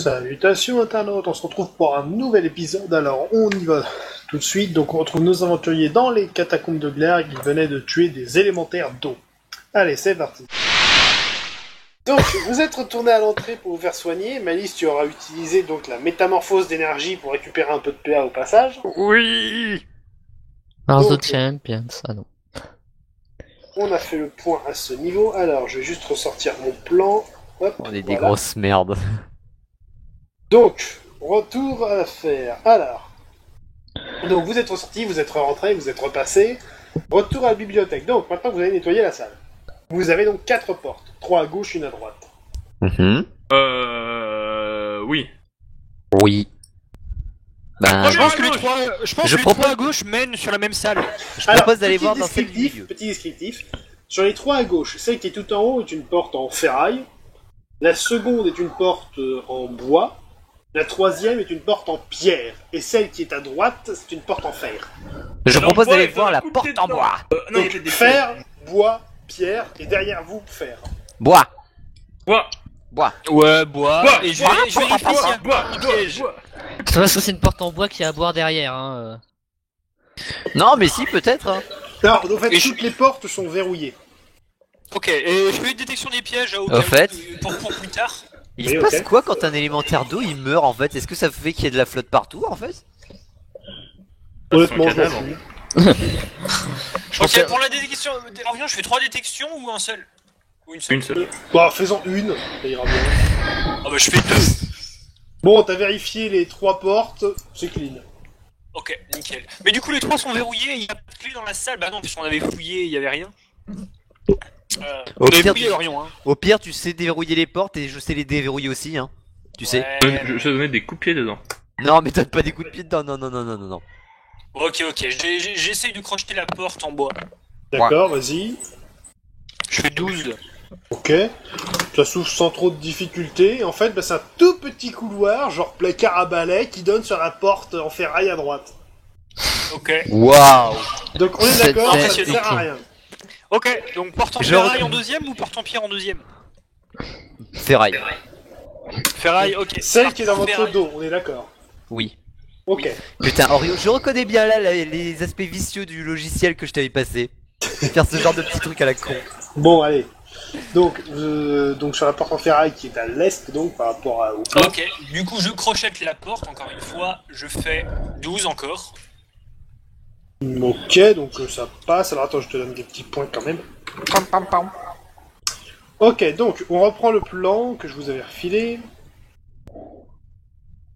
Salutations internautes, on se retrouve pour un nouvel épisode, alors on y va tout de suite. Donc on retrouve nos aventuriers dans les catacombes de Glerg, ils venaient de tuer des élémentaires d'eau. Allez, c'est parti. Donc, vous êtes retourné à l'entrée pour vous faire soigner. Malice, tu auras utilisé donc la métamorphose d'énergie pour récupérer un peu de PA au passage. Oui. Mars Donc, of Champions, ah non. On a fait le point à ce niveau, alors je vais juste ressortir mon plan. Hop, On est des voilà. grosses merdes. Donc, retour à l'affaire. Alors, donc vous êtes ressorti, vous êtes rentré, vous êtes repassé. Retour à la bibliothèque. Donc, maintenant que vous avez nettoyé la salle. Vous avez donc 4 portes. 3 à gauche, une à droite. Oui. Oui. Ah, Ben, je pense que les trois, Je les propose- trois à gauche mènent sur la même salle. je propose d'aller voir dans celle du descriptif, milieu. petit descriptif. Sur les 3 à gauche, celle qui est tout en haut est une porte en ferraille. La seconde est une porte en bois. La troisième est une porte en pierre. Et celle qui est à droite, c'est une porte en fer. Je Alors, propose bois, d'aller il faut voir la couper porte en dedans. bois. Non, Donc, fer, bois, pierre, et derrière vous, fer. Bois. Bois. Bois. Ouais, bois. Bois. Et je Bois. vais vérifier s'il y a Bois. un piège. De toute façon, c'est une porte en bois qui a à boire derrière, hein. Non, mais si, peut-être. Hein. Alors, en fait, Et toutes les portes sont verrouillées. Ok, et je fais une détection des pièges au Au cas fait. où, pour plus tard. Il Oui, se ok. passe quoi quand un élémentaire d'eau il meurt en fait? Est-ce que ça fait qu'il y a de la flotte partout en fait? Honnêtement, un je m'en cadavre. fous. Ok, pour la détection des revenants, je fais 3 détections ou un seul? Ou une seule? Une seule. Bon, faisons une, ça ira bien. Ah bah je fais 2. Bon, t'as vérifié les 3 portes, c'est clean. Ok, nickel. Mais du coup, les 3 sont verrouillés, il y a pas de clé dans la salle. Bah non, puisqu'on avait fouillé, il y avait rien. Au On avait pire, fouillé tu- Orion, hein. Au pire, tu sais déverrouiller les portes et je sais les déverrouiller aussi, hein. Tu sais. Ouais. Je vais donner des coups de pied dedans. Non, mais donne pas des coups de pied dedans, non, non, non, non, non, non. Ok, j'essaye de crocheter la porte en bois. D'accord, vas-y. Je fais 12. Ok. Ça s'ouvre sans trop de difficultés. En fait, bah, c'est un tout petit couloir, genre placard à balai, qui donne sur la porte en ferraille à droite. Ok. Waouh. Donc on est C'est d'accord, ça ne impressionnant. sert à rien. Ok, donc porte en Je ferraille rec- en deuxième ou porte en pierre en deuxième? Ferraille. Ferraille, ok. Celle qui est dans votre Ferraille. dos, on est d'accord. Oui. Ok. Putain, Orio, je reconnais bien là les aspects vicieux du logiciel que je t'avais passé. Faire ce genre de petits trucs à la con. Bon, allez. Donc sur la porte en ferraille qui est à l'est, donc par rapport au plan. Ok, du coup je crochette la porte encore une fois, je fais 12 encore. Ok, donc ça passe. Alors attends, je te donne des petits points quand même. Ok, donc on reprend le plan que je vous avais refilé.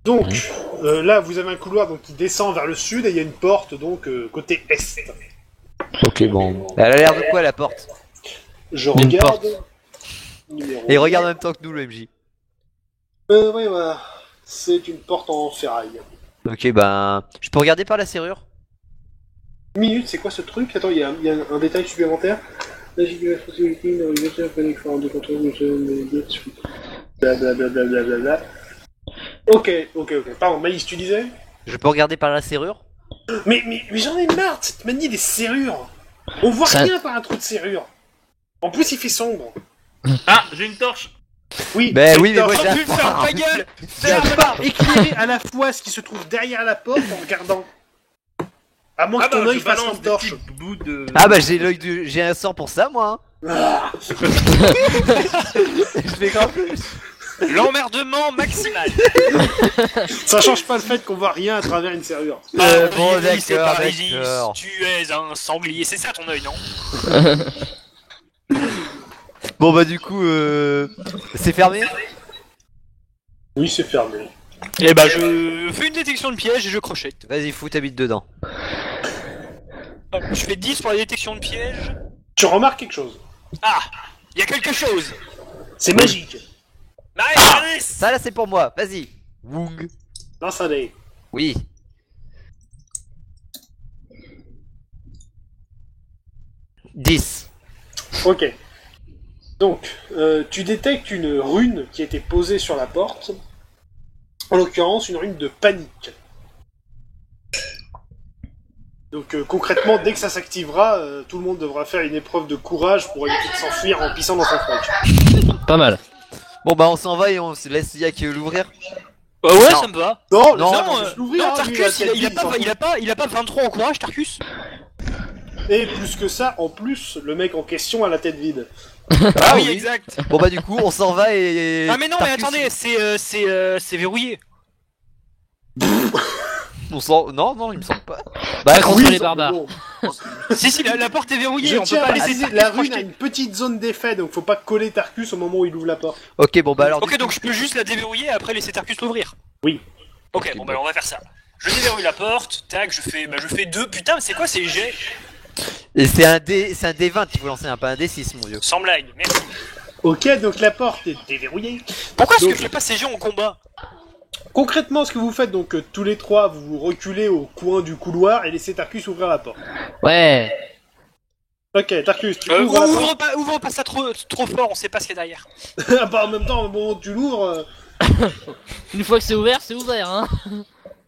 Donc là, vous avez un couloir donc, qui descend vers le sud et il y a une porte donc côté est. Ok, bon. Elle a l'air de quoi la porte? Je Une regarde. Numéro Et regarde en même temps que nous le MJ. Oui, voilà. C'est une porte en ferraille. Ok, ben. Je peux regarder par la serrure? Minute, c'est quoi ce truc? Attends, il y a un détail supplémentaire. La possibilité de réaliser un panique forme de contrôle de blablabla. Ok. Pardon, Maïs, tu disais? Je peux regarder par la serrure? Mais j'en ai marre de cette manie des serrures. On voit Ça- rien par un trou de serrure. En plus, il fait sombre. Ah, j'ai une torche. Oui, Ben oui, mais Victor, moi tu j'ai Oh putain, ta gueule! peux pas éclairer à la fois ce qui se trouve derrière la porte en regardant. À moins Ah que ton bah, œil je fasse balance une des torche. petits bouts de... Ah bah j'ai l'œil de. J'ai un sort pour ça moi hein. Ah. Je fais grave. L'emmerdement maximal! Ça change pas le fait qu'on voit rien à travers une serrure. Bon Iris et d'accord, Parisis, d'accord. tu es un sanglier, c'est ça ton œil, non? Bon bah du coup c'est fermé? Oui, c'est fermé. Eh bah je fais une détection de piège et je crochette. Vas-y fous ta bite dedans. Je fais 10 pour la détection de piège. Tu remarques quelque chose? Ah! Il y a quelque chose! C'est magique. Nice! Ça là c'est pour moi, vas-y. Wung. Lance un dé. Oui. Dix. Ok. Donc, tu détectes une rune qui a été posée sur la porte. En l'occurrence, une rune de panique. Donc concrètement, dès que ça s'activera, tout le monde devra faire une épreuve de courage pour éviter de s'enfuir en pissant dans son truc. Pas mal. Bon bah on s'en va et on se laisse Yak l'ouvrir. Bah ouais, Non. ça me va. Non, Non, laisse-moi Non, juste l'ouvrir, non, hein, lui, Tarkus, la tête il a vide, pas, s'en fout. il a pas 23 en courage, Tarkus. Et plus que ça, en plus, le mec en question a la tête vide. Ah oui, exact. Bon bah du coup on s'en va et... Ah mais non, mais Tarkus, attendez, c'est verrouillé. On s'en... Non, il me semble pas. Bah, contre Oui, les ça, barbares. bon. Si, la porte est verrouillée, Je on peut tiens pas à laisser préciser, Tarkus la rune a projeter. une petite zone d'effet, donc faut pas coller Tarkus au moment où il ouvre la porte. Ok bon bah alors... Ok, donc je peux juste la déverrouiller et après laisser Tarkus l'ouvrir. Oui. Ok, bon bah on va faire ça. Je déverrouille la porte, tac, je fais 2. Putain, mais c'est quoi ces jets? Et c'est un D20 qu'il faut lancer, pas un D6 mon dieu. Sans blague, merci. Ok, donc la porte est déverrouillée. Pourquoi est-ce que Donc- je fais pas ces jets en combat? Concrètement, ce que vous faites, donc tous les trois, vous vous reculez au coin du couloir et laissez Tarkus ouvrir la porte. Ouais. Ok, Tarkus, tu ouvres la porte. Ouvre pas ça trop fort, on sait pas ce qu'il y a derrière. Ah bah en même temps, au moment où tu l'ouvres, Une fois que c'est ouvert, hein.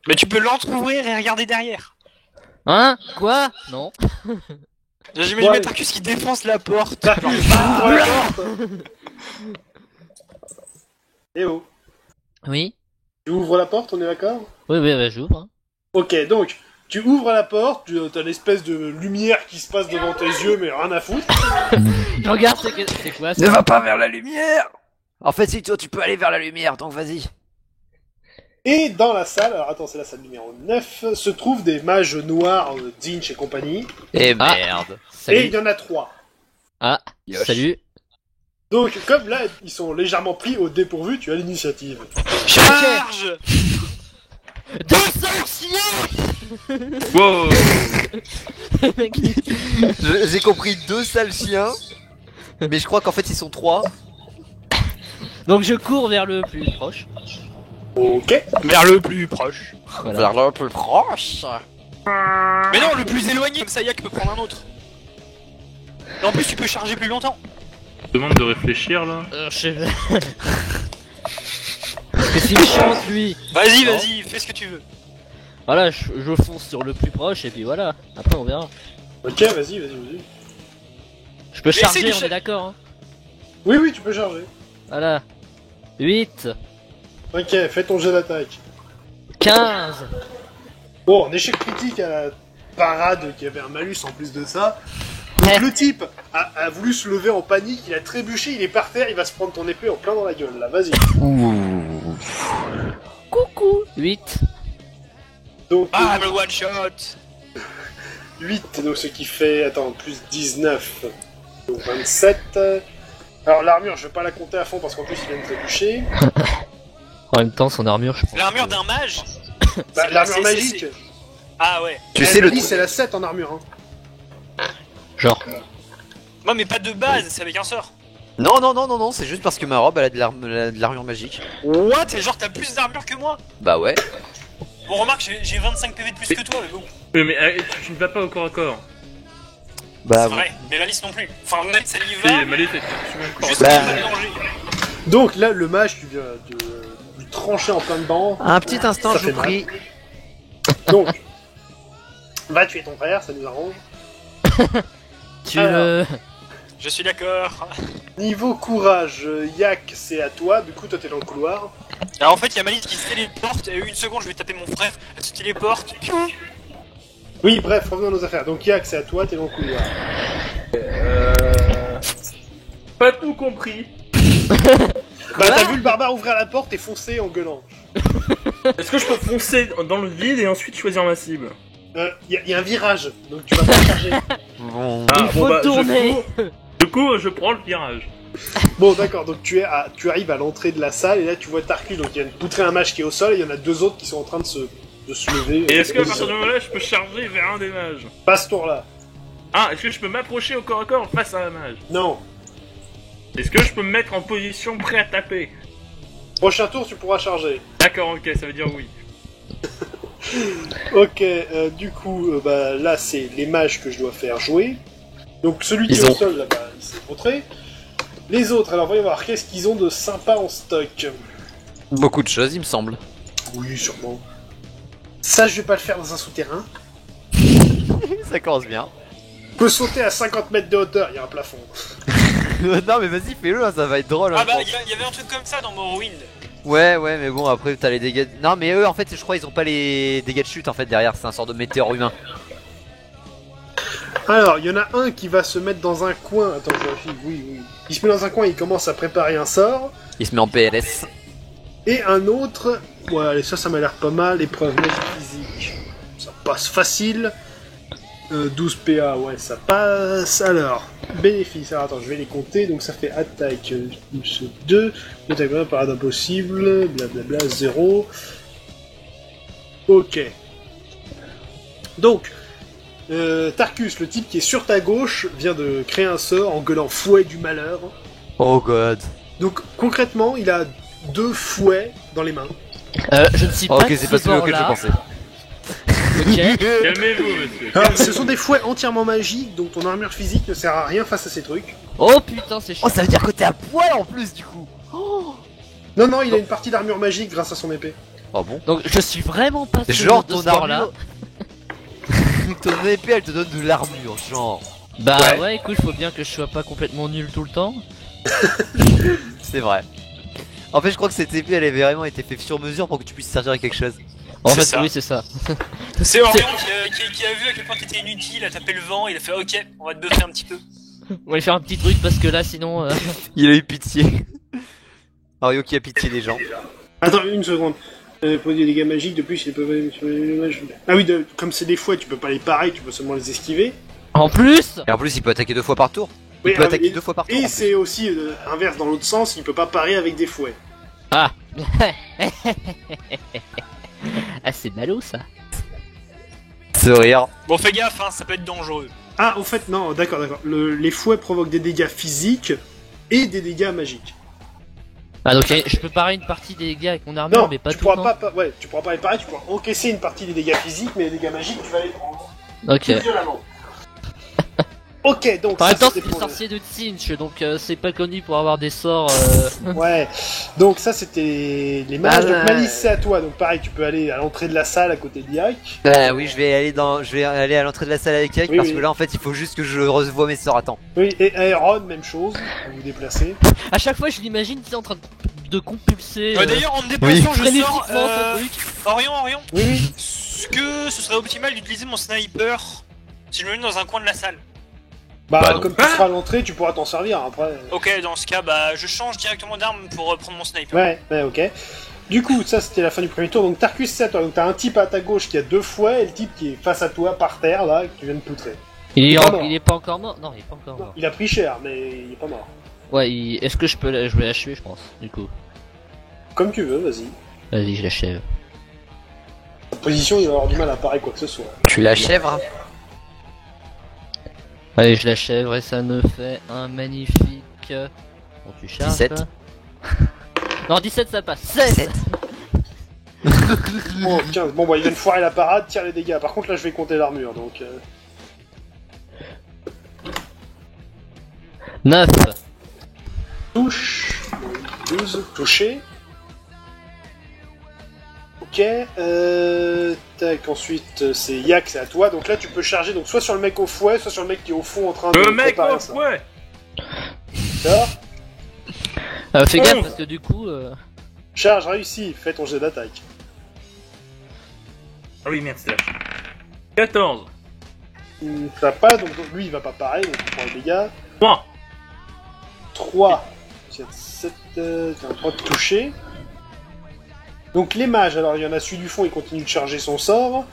Mais tu peux l'entrouvrir et regarder derrière. Hein? Quoi? Non. J'imagine Ouais. Tarkus qui défonce la porte. Tarkus, ouvre la porte. Eh oh, Oui. tu ouvres la porte, on est d'accord? Oui, bah, j'ouvre. Hein. Ok, donc, tu ouvres la porte, t'as l'espèce de lumière qui se passe devant tes yeux, mais rien à foutre. Je regarde, c'est quoi ça? Ne va pas vers la lumière. En fait si toi tu peux aller vers la lumière, donc vas-y. Et dans la salle, alors attends, c'est la salle numéro 9, se trouvent des mages noirs, Zinch et compagnie. Et Ah. merde. Et il Salut. y en a 3. Ah, Yosh. salut. Donc, comme là, ils sont légèrement pris au dépourvu, tu as l'initiative. Charge. 200 chiens. Wow. J'ai compris 2 sales chiens. Mais je crois qu'en fait ils sont 3. Donc je cours vers le plus proche. Ok. Vers le plus proche. Voilà. le plus proche. Mais non, le plus éloigné, comme ça Yak peut prendre un autre. Et en plus, tu peux charger plus longtemps. Demande de réfléchir là. Je sais. Qu'est-ce qu'il chante lui? Vas-y, Non. vas-y, fais ce que tu veux. Voilà, je fonce sur le plus proche et puis voilà. Après on verra. Ok, vas-y. Je peux essaye charger, de on est d'accord. Hein. Oui, tu peux charger. Voilà. 8, Ok, fais ton jet d'attaque. 15. Bon, en échec critique à la parade qui avait un malus en plus de ça. Donc le type a voulu se lever en panique, il a trébuché, il est par terre, il va se prendre ton épée en plein dans la gueule, là, vas-y. Coucou. 8. Donc, Ah, le one shot. 8, donc ce qui fait, attends, plus 19, donc 27. Alors l'armure, je vais pas la compter à fond parce qu'en plus il vient de trébucher. En même temps, son armure, je pense. L'armure d'un mage. Bah, C'est- l'armure c'est- magique, c'est- Ah ouais. Tu sais le... c'est la 7 en armure. Hein. Genre. Moi, mais pas de base, c'est avec un sort. Non, c'est juste parce que ma robe elle a de l'armure magique. What? Et genre, t'as plus d'armure que moi? Bah ouais. Bon, remarque, j'ai 25 PV de plus que toi, mais bon. Mais tu ne vas pas au corps à corps. Bah C'est vrai, mais Malice non plus. Enfin, Malice, elle y Si, va. Malais, c'est souvent corps à Juste corps. Bah. pour le danger. Donc là, le mage, tu viens de lui trancher en plein dedans. Un petit instant, Ça je vous fait prie. Donc, va tuer ton frère, ça nous arrange. Tu Alors. me. Je suis d'accord. Niveau courage, Yak, c'est à toi, du coup toi t'es dans le couloir. Alors en fait, il y a Malice qui se téléporte, et une seconde, je vais taper mon frère. Elle se téléporte. Piou. Oui, bref, revenons à nos affaires. Donc Yak, c'est à toi, t'es dans le couloir. Pas tout compris. Bah t'as vu le barbare ouvrir la porte et foncer en gueulant. Est-ce que je peux foncer dans le vide et ensuite choisir ma cible? Y a un virage, donc tu vas pas charger. Bon. Il faut tourner. Du coup, je prends le virage. Bon d'accord, donc tu arrives à l'entrée de la salle et là tu vois Tarkus, donc il y a poutré un mage qui est au sol et il y en a deux autres qui sont en train de se lever. Et est-ce qu'à partir de moment-là, je peux charger vers un des mages? Pas ce tour là. Ah, est-ce que je peux m'approcher au corps à corps face à un mage? Non. Est-ce que je peux me mettre en position prêt à taper? Prochain tour tu pourras charger. D'accord, ok, ça veut dire oui. Ok, du coup, bah là c'est les mages que je dois faire jouer. Donc celui qui Ils est au ont- sol là-bas, il s'est montré. Les autres, alors voyons voir, qu'est-ce qu'ils ont de sympa en stock? Beaucoup de choses, il me semble. Oui, sûrement. Ça, je vais pas le faire dans un souterrain. Ça commence bien. Je peux sauter à 50 mètres de hauteur, il y a un plafond. Non mais vas-y fais-le, hein, ça va être drôle. Ah hein, bah, je pense. il y avait un truc comme ça dans Morrowind. Ouais mais bon après t'as les dégâts. Non mais eux en fait je crois ils ont pas les dégâts de chute en fait derrière, c'est un sort de météore humain. Alors, il y en a un qui va se mettre dans un coin. Attends, je vérifie. Oui. Il se met dans un coin, il commence à préparer un sort. Il se met en PLS. Et un autre. Ouais, allez, ça m'a l'air pas mal. Épreuve magique physique. Ça passe facile. 12 PA, ouais, ça passe. Alors, bénéfice. Alors, attends, je vais les compter. Donc, ça fait attaque 2. Attaque 1, parade impossible. Blablabla, 0. Ok. Donc. Tarkus, le type qui est sur ta gauche, vient de créer un sort en gueulant fouet du malheur. Oh god. Donc concrètement, il a 2 fouets dans les mains. Je ne suis pas Ok de c'est ce pas celui auquel je bord-là. pensais. Ok. Calmez-vous, monsieur. Alors, ce sont des fouets entièrement magiques, donc ton armure physique ne sert à rien face à ces trucs. Oh putain, c'est chiant. Oh ça veut dire que t'es à poil en plus du coup. Non, il a une partie d'armure magique grâce à son épée. Oh bon. Donc je suis vraiment pas de Genre de ton ce bord-là. armure. Ton épée elle te donne de l'armure genre. Bah Ouais. ouais, écoute, faut bien que je sois pas complètement nul tout le temps. C'est vrai. En fait je crois que cette épée elle avait vraiment été faite sur mesure pour que tu puisses servir à quelque chose. En C'est fait, ça. oui, c'est ça. C'est Orion qui a vu à quel point t'étais inutile, a tapé le vent, il a fait ok, on va te buffer un petit peu. On va faire un petit truc parce que là, sinon. Il a eu pitié. Mario qui a pitié des gens. Attends, une seconde. Pour des dégâts magiques, de plus, ils peuvent aller sur les mages. Ah oui, comme c'est des fouets, tu peux pas les parer, tu peux seulement les esquiver. En plus. Et en plus il peut attaquer 2 fois par tour. Il Oui, peut attaquer et- 2 fois par tour. Et c'est aussi inverse dans l'autre sens, il peut pas parer avec des fouets. Ah. Ah, c'est malo ça. Ce rire. Bon fais gaffe, hein, ça peut être dangereux. Ah, au fait, non, d'accord. Les fouets provoquent des dégâts physiques et des dégâts magiques. Ah, donc je peux parer une partie des dégâts avec mon armure, Non, mais pas tu tout. pourras non pas, ouais, tu pourras pas les parer, tu pourras encaisser une partie des dégâts physiques, mais les dégâts magiques, tu vas les prendre. Ok. Plus violemment. Ok, donc En ça même temps, c'était c'est le pour le- sorcier de Tsinch, donc c'est pas connu pour avoir des sorts. Ouais, donc ça c'était les mages. Ah, donc ouais. Malice c'est à toi, donc pareil, tu peux aller à l'entrée de la salle à côté de Yak. Bah oui je vais aller à l'entrée de la salle avec Yannick Oui, parce oui. que là en fait il faut juste que je revoie mes sorts. Attends. Oui, et Aeron, même chose, vous vous déplacez. À chaque fois, je l'imagine, tu sais, en train de compulser. D'ailleurs en me déplaçant je frénétiquement sors son truc. Orion, Oui, oui. est-ce que ce serait optimal d'utiliser mon sniper si je me mets dans un coin de la salle? Bah, non. comme tu seras à l'entrée, tu pourras t'en servir après. Ok, dans ce cas, bah je change directement d'arme pour prendre mon sniper. Ouais, ok. Du coup, ça c'était la fin du premier tour. Donc Tarkus c'est à toi. Donc t'as un type à ta gauche qui a 2 fouets et le type qui est face à toi par terre là, que tu viens de poutrer. Il est, pas mort. il est pas encore mort. Non, il est pas encore Non, mort. il a pris cher, mais il est pas mort. Ouais, est-ce que je peux je vais l'achever, je pense. Du coup, Comme tu veux, vas-y. vas-y, je l'achève. En position, il va avoir du mal à parer quoi que ce soit. Tu la chèvre. Allez, je l'achève et ça me fait un magnifique. Bon, tu charges. 17. Non, 17 ça passe. 16. Oh, 15. Bon, bah, il vient de foirer la parade, tire les dégâts. Par contre, là, je vais compter l'armure, donc... 9. Touche. 12. Touché. Ok. Tac, ensuite, c'est Yak, c'est à toi. Donc là, tu peux charger donc soit sur le mec au fouet, soit sur le mec qui est au fond en train de Le mec préparer au ça. fouet. D'accord. Fais gaffe 11. parce que du coup. Charge réussi, fais ton jet d'attaque. Ah oui, merde, c'est là. 14. Ça passe, donc lui, il va pas pareil, donc il prend le dégât. 3. 3. 7, 3 de toucher. Donc les mages, alors il y en a celui du fond, il continue de charger son sort.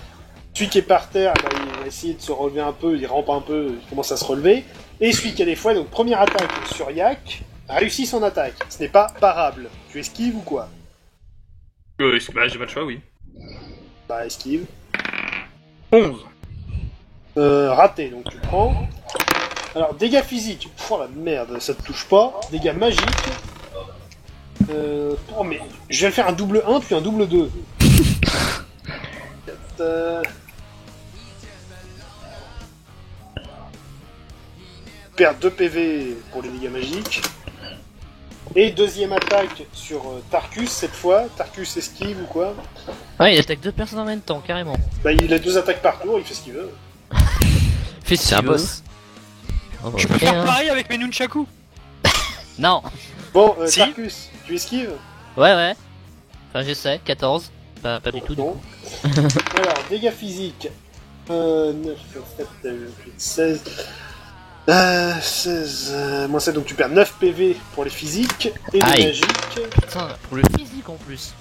Celui qui est par terre, bah, il va essayer de se relever un peu, il rampe un peu, il commence à se relever. Et celui qui a des fouets, donc première attaque sur Yak, a réussi son attaque. Ce n'est pas parable. Tu esquives ou quoi? Bah, j'ai pas le choix, oui. Bah esquive. 11. Raté, donc tu prends. Alors dégâts physiques, oh la merde, ça te touche pas. Dégâts magiques. Oh mais je vais faire un double 1 puis un double 2. Perdre 2 PV pour les dégâts magiques. Et deuxième attaque sur Tarkus cette fois. Tarkus esquive ou quoi? Ouais, il attaque 2 personnes en même temps, carrément. Bah il a 2 attaques par tour, il fait ce qu'il veut. Fais ce C'est un qu'il veut. boss. Oh, bah, Je peux ok, faire hein. pareil avec mes nunchaku. Non. Bon, Si. Tarkus, tu esquives? Ouais. Enfin, j'essaie. 14. Pas du tout. Non. Alors, dégâts physiques. 9, 7, 8, 16. 16, moins 7, donc tu perds 9 PV pour les physiques et les Aïe. magiques. Putain, pour le physique en plus.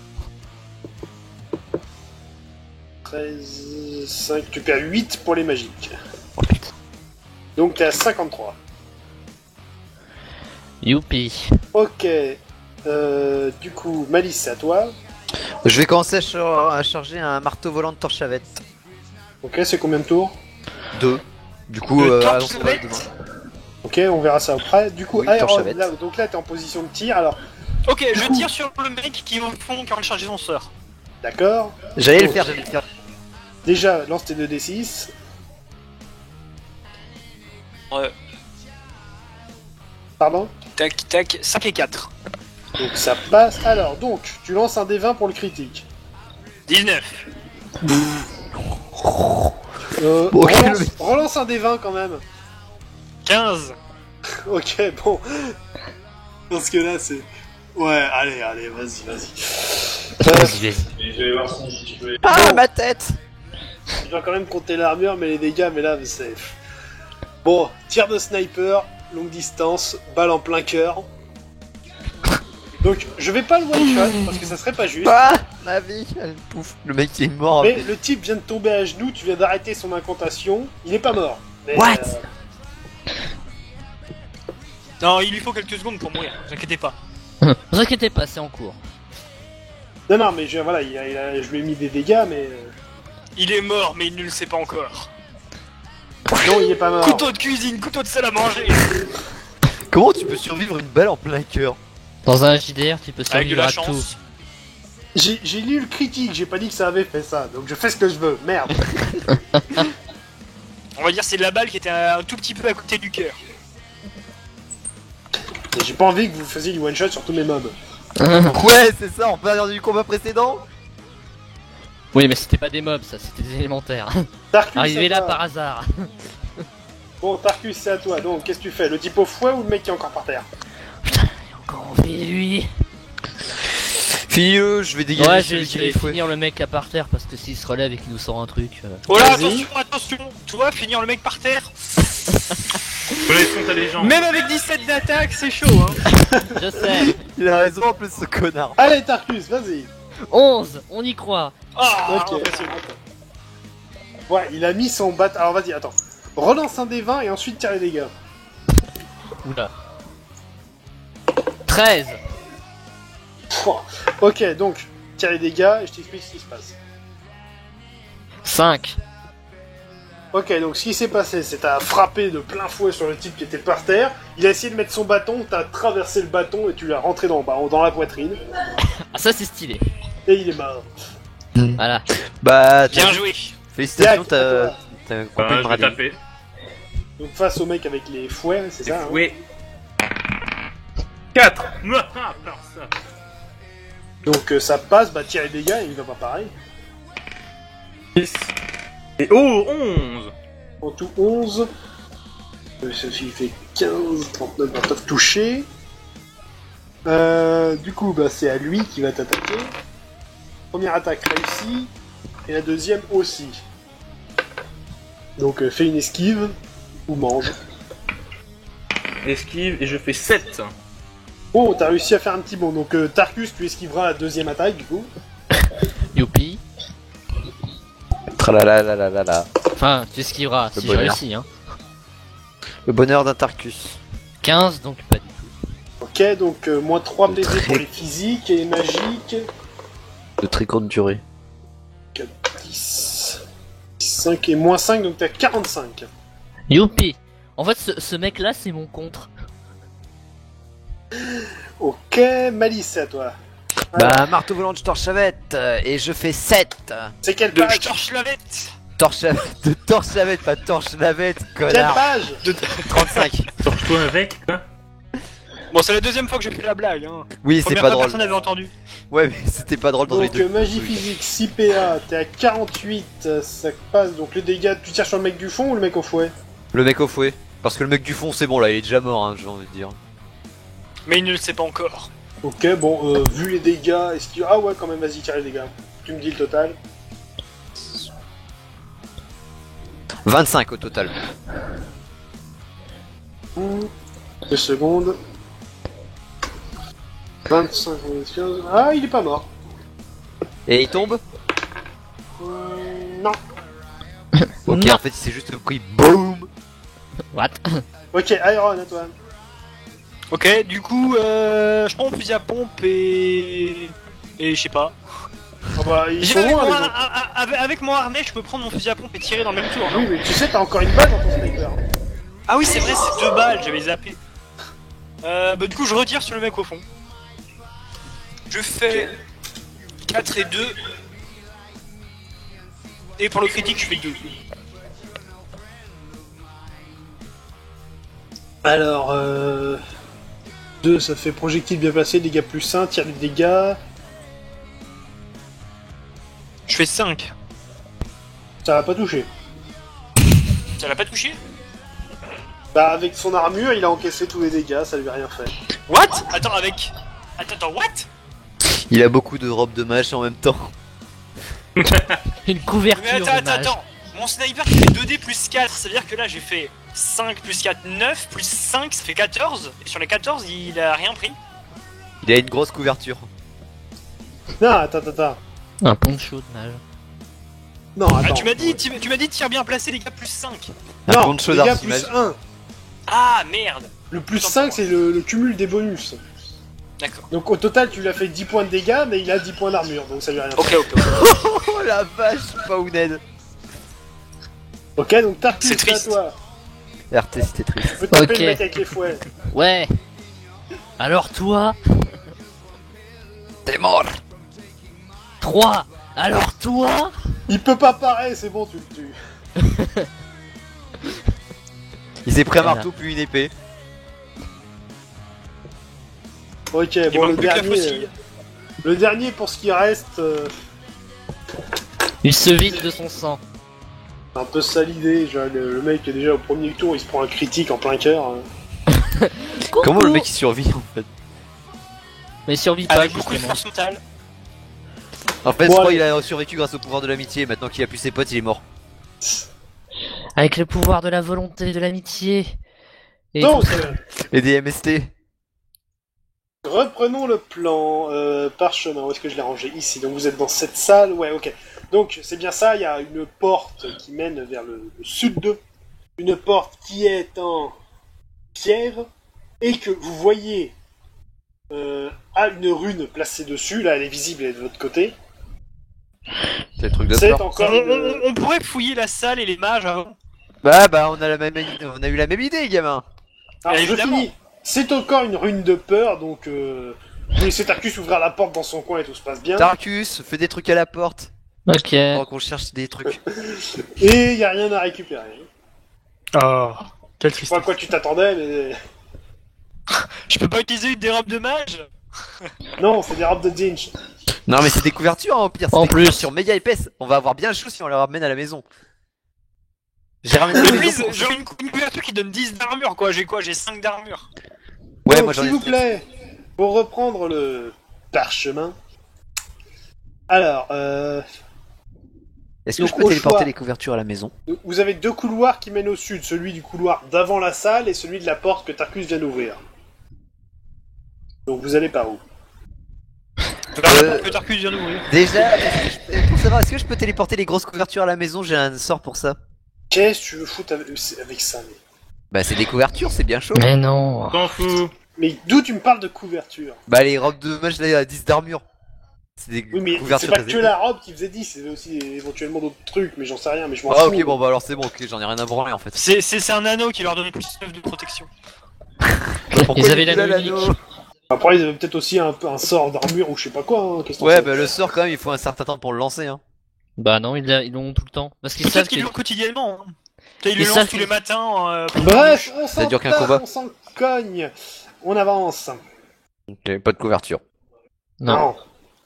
13, 5, tu perds 8 pour les magiques. Oh putain. Donc t'es à 53. Youpi. Ok. Du coup, Malice, c'est à toi. Je vais commencer à charger un marteau volant de torche-chavette. Ok, c'est combien de tours? 2. Du coup, Le allons torche-chavette demain. Ok, on verra ça après. Du coup, Oui, Aeron, torche-chavette. là, donc là t'es en position de tir, alors Ok, je tire sur le mec qui est au fond, qui a rechargé son sort. d'accord. J'allais le faire. Déjà, lance tes 2d6. Ouais. Pardon? Tac, tac, 5 et 4. Donc ça passe. Alors, donc, tu lances un D20 pour le critique. 19. Ok, relance un D20 quand même. 15. Ok, bon. Parce que là, c'est... Ouais, allez, vas-y. Ah, ma tête! Je dois quand même compter l'armure, mais les dégâts, mais là, c'est... Bon, tir de sniper, longue distance, balle en plein cœur. Donc, je vais pas le one-shot, parce que ça serait pas juste. Ah, ma vie! Pouf, le mec il est mort. Mais le type vient de tomber à genoux, tu viens d'arrêter son incantation, il est pas mort. Mais, What? Non, il lui faut quelques secondes pour mourir, ne vous inquiétez pas. Vous inquiétez pas, c'est en cours. Non, mais voilà, je lui ai mis des dégâts, mais... Il est mort, mais il ne le sait pas encore. Non, il est pas mort. Couteau de cuisine, couteau de salle à manger. Comment tu peux survivre une balle en plein cœur? Dans un JDR, tu peux Avec de survivre la à tout. chance. J'ai lu le critique, j'ai pas dit que ça avait fait ça, donc je fais ce que je veux, merde. On va dire c'est la balle qui était un tout petit peu à côté du cœur. Et j'ai pas envie que vous fassiez du one-shot sur tous mes mobs. Ouais, c'est ça, on peut aller du combat précédent. Oui, mais c'était pas des mobs, ça, c'était des élémentaires. Tarkus, Arrivé c'est à là toi. par hasard. Bon, Tarkus, c'est à toi, donc qu'est-ce que tu fais? Le type au fouet ou le mec qui est encore par terre? Encore envie lui. Fille, je vais dégager Ouais, celui je qui vais les fouets. finir le mec à par terre parce que s'il se relève et qu'il nous sort un truc. Oh là, Vas-y. attention, tu vois, finir le mec par terre. Connaissons ta légende. Même avec 17 d'attaque, c'est chaud, hein. Je sais. Il a raison en plus, ce connard. Allez, Tarkus, vas-y. 11, on y croit. Ah, Ok. impressionnant. Ouais, il a mis son bat... Alors vas-y, attends. Relance un des 20 et ensuite tire les dégâts. Oula. 13. Pouah. Ok, donc, tire les dégâts et je t'explique ce qui se passe. 5. Ok, donc ce qui s'est passé, c'est t'as frappé de plein fouet sur le type qui était par terre, il a essayé de mettre son bâton, t'as traversé le bâton et tu l'as rentré dans la poitrine, Ah, ça c'est stylé. et il est mort. Voilà. Bah, Bien joué. félicitations, Jack, t'as coupé Bah, une je vais radine. taper. Donc face au mec avec les fouets, c'est ça hein. Oui. 4. Ah, par ça. Donc ça passe, bah tire les dégâts et il va pas pareil. 10. Et oh, 11. En tout 11. Ceci fait 15, 39, 29 touchés. Du coup, bah c'est à lui qui va t'attaquer. Première attaque réussie, et la deuxième aussi. Donc fais une esquive, ou mange. Esquive et je fais 7. Oh, t'as réussi à faire un petit bond. Donc Tarkus, tu esquiveras la deuxième attaque du coup. Youpi. Tralalalala. Enfin, tu esquiveras Le si je bonheur. réussis, hein. Le bonheur d'un Tarkus. 15, donc pas du tout. Ok, donc moins 3 Le PV pour très- les physiques et les magiques. De très courte durée. 4, 10, 5 et moins 5, donc t'as 45. Youpi. En fait, ce mec-là, c'est mon contre. Ok, Malice, c'est à toi. Bah, marteau volant de torche-chavette, et je fais 7. C'est quelle De page? torche-lavette. De torche-lavette, pas torche-lavette, Quelle connard. page? 35. Torche-toi avec. Hein. Bon, c'est la deuxième fois que je fais la blague, hein. Oui, c'est Première pas fois, drôle. personne n'avait entendu. Ouais, mais c'était pas drôle dans les Donc deux. magie physique, 6 PA, t'es à 48, ça passe. Donc les dégâts, tu tires sur le mec du fond ou le mec au fouet? Le mec au fouet. Parce que le mec du fond, c'est bon là, il est déjà mort, hein, j'ai envie de dire. Mais il ne le sait pas encore. Ok, bon, vu les dégâts, est-ce qu'il... Ah ouais, quand même, vas-y, tire les dégâts. Tu me dis le total. 25 au total. 2 secondes. 25, 15... Ah, il est pas mort. Et il tombe. Non. Ok, Non. en fait, il s'est juste pris BOOM. What? Ok, Iron, à toi. Ok, du coup, je prends mon fusil à pompe et je sais pas. Ah bah, ils J'ai- sont Avec, loin, mon, les autres. avec mon harnais, je peux prendre mon fusil à pompe et tirer dans le même tour, non? Oui, mais tu sais, t'as encore une balle dans ton sniper. Ah oui, c'est vrai, c'est 2 balles, j'avais zappé. Bah du coup, je retire sur le mec au fond. Je fais 4 et 2. Et pour le critique, je fais 2. Alors, 2, ça fait projectile bien placé, dégâts plus 1, tir des dégâts. Je fais 5. Ça va pas toucher. Ça l'a pas touché? Bah, avec son armure, il a encaissé tous les dégâts, ça lui a rien fait. What? Attends, avec... Attends, what? Il a beaucoup de robes de mage en même temps. Une couverture. Mais attends, de mage. Mon sniper qui fait 2D plus 4, ça veut dire que là j'ai fait 5 plus 4, 9, plus 5, ça fait 14. Et sur les 14, il a rien pris. Il a une grosse couverture. Non, attends. Un poncho de mage. Non, Ah, attends. tu m'as dit, tire bien placé les gars plus 5. Un Non, poncho dégâts d'archimage. plus 1. Ah merde. Le plus Attends, 5, c'est le cumul des bonus. D'accord. Donc au total, tu lui as fait 10 points de dégâts, mais il a 10 points d'armure, donc ça lui a rien fait. Ok. Oh la vache, pas Ouned. Ok, donc Tarkus, C'est c'est à triste. toi. RT, c'était triste. Tu peux taper Ok. le mec avec les fouets. Ouais. Alors toi, T'es mort. 3. Alors toi. Il peut pas parer, c'est bon, tu le tues. Il s'est pris un Voilà. marteau puis une épée. Ok, Il bon, manque plus que la faucille. le dernier pour ce qui reste, Il se vide de son sang. un peu salidé. Le mec est déjà au premier tour, il se prend un critique en plein cœur. Comment le mec il survit en fait? Mais survit pas Avec beaucoup de justement. force mentale. En fait, Bon, je crois allez. qu'il a survécu grâce au pouvoir de l'amitié. Maintenant qu'il a plus ses potes, il est mort. Avec le pouvoir de la volonté et de l'amitié. Et Donc, tout ça. Et des MST. reprenons le plan. Parchemin, où est-ce que je l'ai rangé? Ici, donc vous êtes dans cette salle, ouais, ok. Donc c'est bien ça, il y a une porte qui mène vers le sud, une porte qui est en pierre, et que vous voyez a une rune placée dessus, là elle est visible, elle est de l'autre côté. C'est le truc de C'est peur. encore une... On pourrait fouiller la salle et les mages avant. Bah, on a on a eu la même idée, gamin. Alors, je évidemment. finis. C'est encore une rune de peur, donc vous laissez Tarkus ouvrir la porte dans son coin et tout se passe bien. Tarkus, fais des trucs à la porte. Ok. Pendant qu'on cherche des trucs. Et il y a rien à récupérer. Oh, quelle Je sais pas à quoi tu t'attendais, mais... Je peux pas utiliser une des robes de mage? Non, c'est des robes de Zinch. Non, mais c'est des couvertures hein, au pire. C'est En des plus. couvertures méga épaisses. On va avoir bien chaud si on les ramène à la maison. J'ai ramené à la Please, maison. j'ai une couverture qui donne 10 d'armure quoi, j'ai 5 d'armure. Ouais, Donc, moi j'en ai s'il vous plaît, pour reprendre le parchemin. Alors, Est-ce que donc, je peux au téléporter choix. les couvertures à la maison? vous avez deux couloirs qui mènent au sud, celui du couloir d'avant la salle et celui de la porte que Tarkus vient d'ouvrir. Donc vous allez par où? Que Tarkus vient d'ouvrir. Déjà, pour savoir, est-ce que je peux téléporter les grosses couvertures à la maison? J'ai un sort pour ça. Qu'est-ce que tu veux foutre avec ça Bah, c'est des couvertures, c'est bien chaud. Mais non. T'en fous. mais d'où tu me parles de couverture? Bah, les robes de mage là, à 10 d'armure. C'est des Oui, mais c'est couvertures pas très que épais. la robe qui faisait 10, c'est aussi éventuellement d'autres trucs, mais j'en sais rien, mais je m'en Ah, fous. ok, bon, bah alors c'est bon, ok, j'en ai rien à branler en fait. C'est un anneau qui leur donnait plus 9 de protection. Pourquoi Ils avaient il est l'anneau là, unique. Après, ils avaient peut-être aussi un sort d'armure ou je sais pas quoi. Hein. Qu'est-ce que Ouais, t'en sais bah le sort quand même, il faut un certain temps pour le lancer. Hein. Bah non, ils l'ont tout le temps. Parce qu'ils savent Peut-être qu'ils que... l'ont quotidiennement. Hein. Tu sais, ils Ils le savent lancent tous qu'ils- les matins. Bref, on Ça s'en dure qu'un tape, combat. on s'en cogne. On avance. Ok, pas de couverture. Non.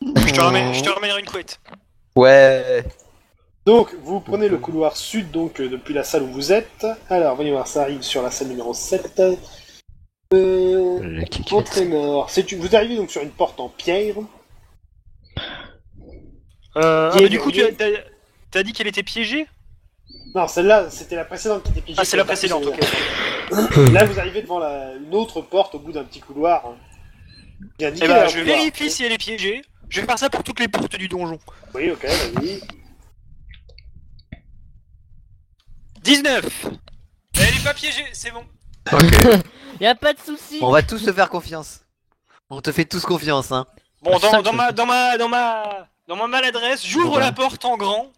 Je te ramènerai une couette. Ouais. Donc, vous prenez le couloir sud, donc depuis la salle où vous êtes. Alors, voyons voir, ça arrive sur la salle numéro 7. La kick. Entraîneur. Vous arrivez donc sur une porte en pierre. Mais du coup, t'as dit qu'elle était piégée? Non, celle-là, c'était la précédente qui était piégée. Ah, c'est la précédente, ok. Là, vous arrivez devant une autre porte au bout d'un petit couloir. Bien dit. Eh ben, je vérifie si elle est piégée. Je vais faire ça pour toutes les portes du donjon. Oui, ok, vas-y. 19. Elle est pas piégée, c'est bon. Y a pas de souci. On va tous te faire confiance. On te fait tous confiance, hein. Bon, Ça, dans ma maladresse, j'ouvre la porte en grand.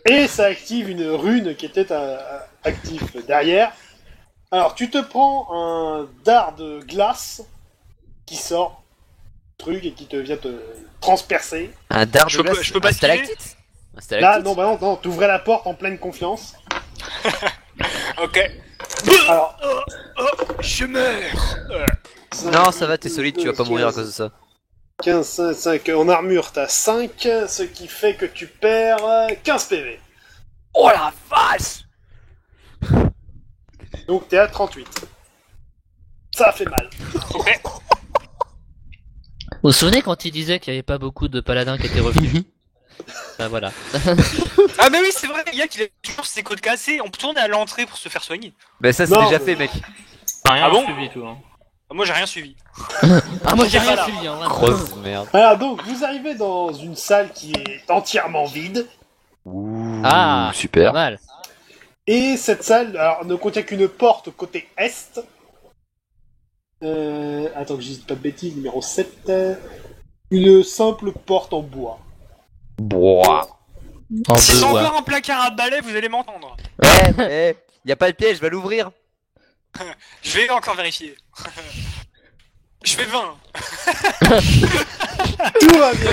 Et ça active une rune qui était active derrière. Alors, tu te prends un dard de glace qui sort, truc, et qui vient te transpercer. Un dard Je de peux glace. pas Un esquiver stalactite. Un Là, stalactite. non, non, t'ouvrais la porte en pleine confiance. Ok. Alors, Je meurs. Non, ça va, t'es solide, tu vas pas mourir à cause de ça. 15, 5, en armure, t'as 5, ce qui fait que tu perds 15 PV. Oh la vache! Donc t'es à 38. Ça fait mal. Ok. Vous vous souvenez quand il disait qu'il y avait pas beaucoup de paladins qui étaient revenus? Bah voilà. Ah, mais oui, c'est vrai, il y a qu'il a toujours ses côtes cassées. On peut tourner à l'entrée pour se faire soigner. Bah ça c'est Non, déjà mais- fait, mec. T'as rien Ah bon suivi, toi. Hein. Moi, j'ai rien suivi. Ah moi j'ai J'étais rien pas là. suivi hein, vraiment. Grosse merde. Alors donc, vous arrivez dans une salle qui est entièrement vide. Ah, Pas super. mal. Et cette salle ne contient qu'une porte côté est. Attends que je dise pas de bêtises, numéro 7. Une simple porte en bois. Boah. En Si deux, c'est ouais. encore un placard à balai, vous allez m'entendre. Y a pas de piège, je vais l'ouvrir. Je vais encore vérifier. Je fais 20. Tout va bien.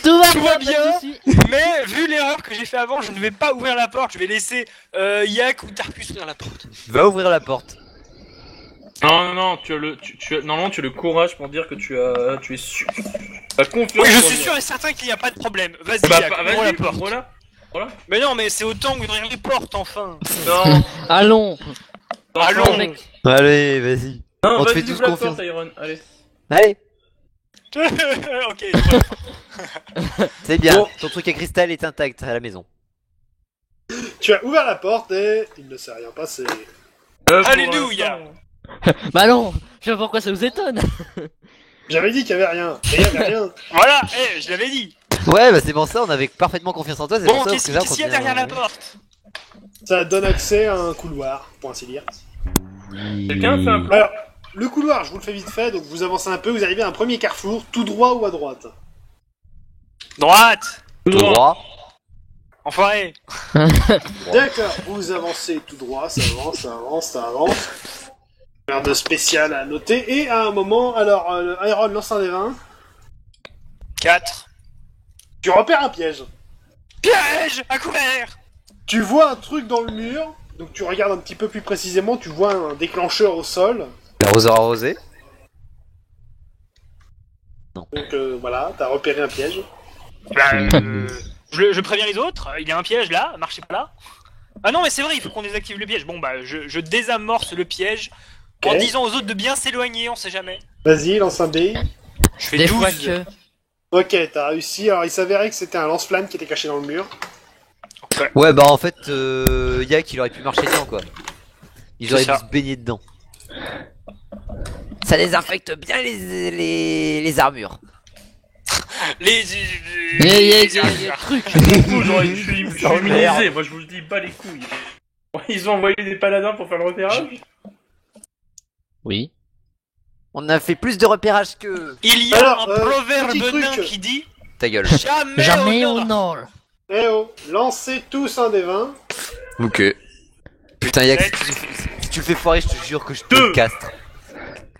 Tout va Tout va pas de bien. soucis. Mais vu l'erreur que j'ai fait avant, je ne vais pas ouvrir la porte. Je vais laisser Yak ou Tarkus ouvrir la porte. Va ouvrir la porte. Non, non, non, normalement, tu as le courage pour dire que tu es sûr. T'as confiance. Oui, je pour suis dire. sûr et certain qu'il n'y a pas de problème. Vas-y, Bah, Yak, ouvre la vas-y, porte. voilà. Mais non, mais c'est autant d'ouvrir les portes, enfin. Non, Allons. Allons. Mec. Allez, vas-y. non, On te vas-y, fait tous ouvre la confiance. porte, Iron. Allez. Allez, Ok, voilà. c'est bien. Bon. Ton truc à cristal est intact à la maison. Tu as ouvert la porte et il ne s'est rien passé. Pour Alléluia. l'instant, Bah non. Je sais pas pourquoi ça vous étonne. J'avais dit qu'il y avait rien. Et il y avait rien. Voilà, je l'avais dit. Ouais, bah c'est pour ça, on avait parfaitement confiance en toi. C'est Bon, pour ça qu'est-ce qu'il y a derrière la porte? Ça donne accès à un couloir, pour ainsi dire. Quelqu'un fait un plan. Alors, le couloir, je vous le fais vite fait, donc vous avancez un peu, vous arrivez à un premier carrefour, tout droit ou à droite. Droite. Tout droit. Enfoiré. D'accord, vous avancez tout droit, ça avance, ça avance, ça avance. Rien de spécial à noter, et à un moment, alors, Iron lance un des 20, 4. tu repères un piège. Piège à couvert. Tu vois un truc dans le mur, donc tu regardes un petit peu plus précisément, tu vois un déclencheur au sol, L'arroseur arrosé. donc voilà, t'as repéré un piège. Bah, je préviens les autres, il y a un piège là, marchez pas là. Ah non, mais c'est vrai, il faut qu'on désactive le piège. Bon, bah, je désamorce le piège en Ok. disant aux autres de bien s'éloigner, on sait jamais. Vas-y, lance un dé. Je fais Des 12. fois que. Ok, t'as réussi, alors il s'avérait que c'était un lance-flamme qui était caché dans le mur. Ouais, bah en fait, Yak il aurait pu marcher dedans quoi. Ils C'est auraient ça. dû se baigner dedans. Ça désinfecte bien les armures. Les Les trucs. Fou, genre, je suis immunisé. Moi, je vous le dis, pas les couilles. Ils ont envoyé des paladins pour faire le repérage. Oui. On a fait plus de repérage que... Il y a Alors, un proverbe petit truc. nain qui dit Ta gueule. jamais Jamais au au nord. nord. Eh oh, lancez tous un des 20. Ok. Putain Yak, Sept. si tu le fais foirer, je te jure que je te Deux. castre.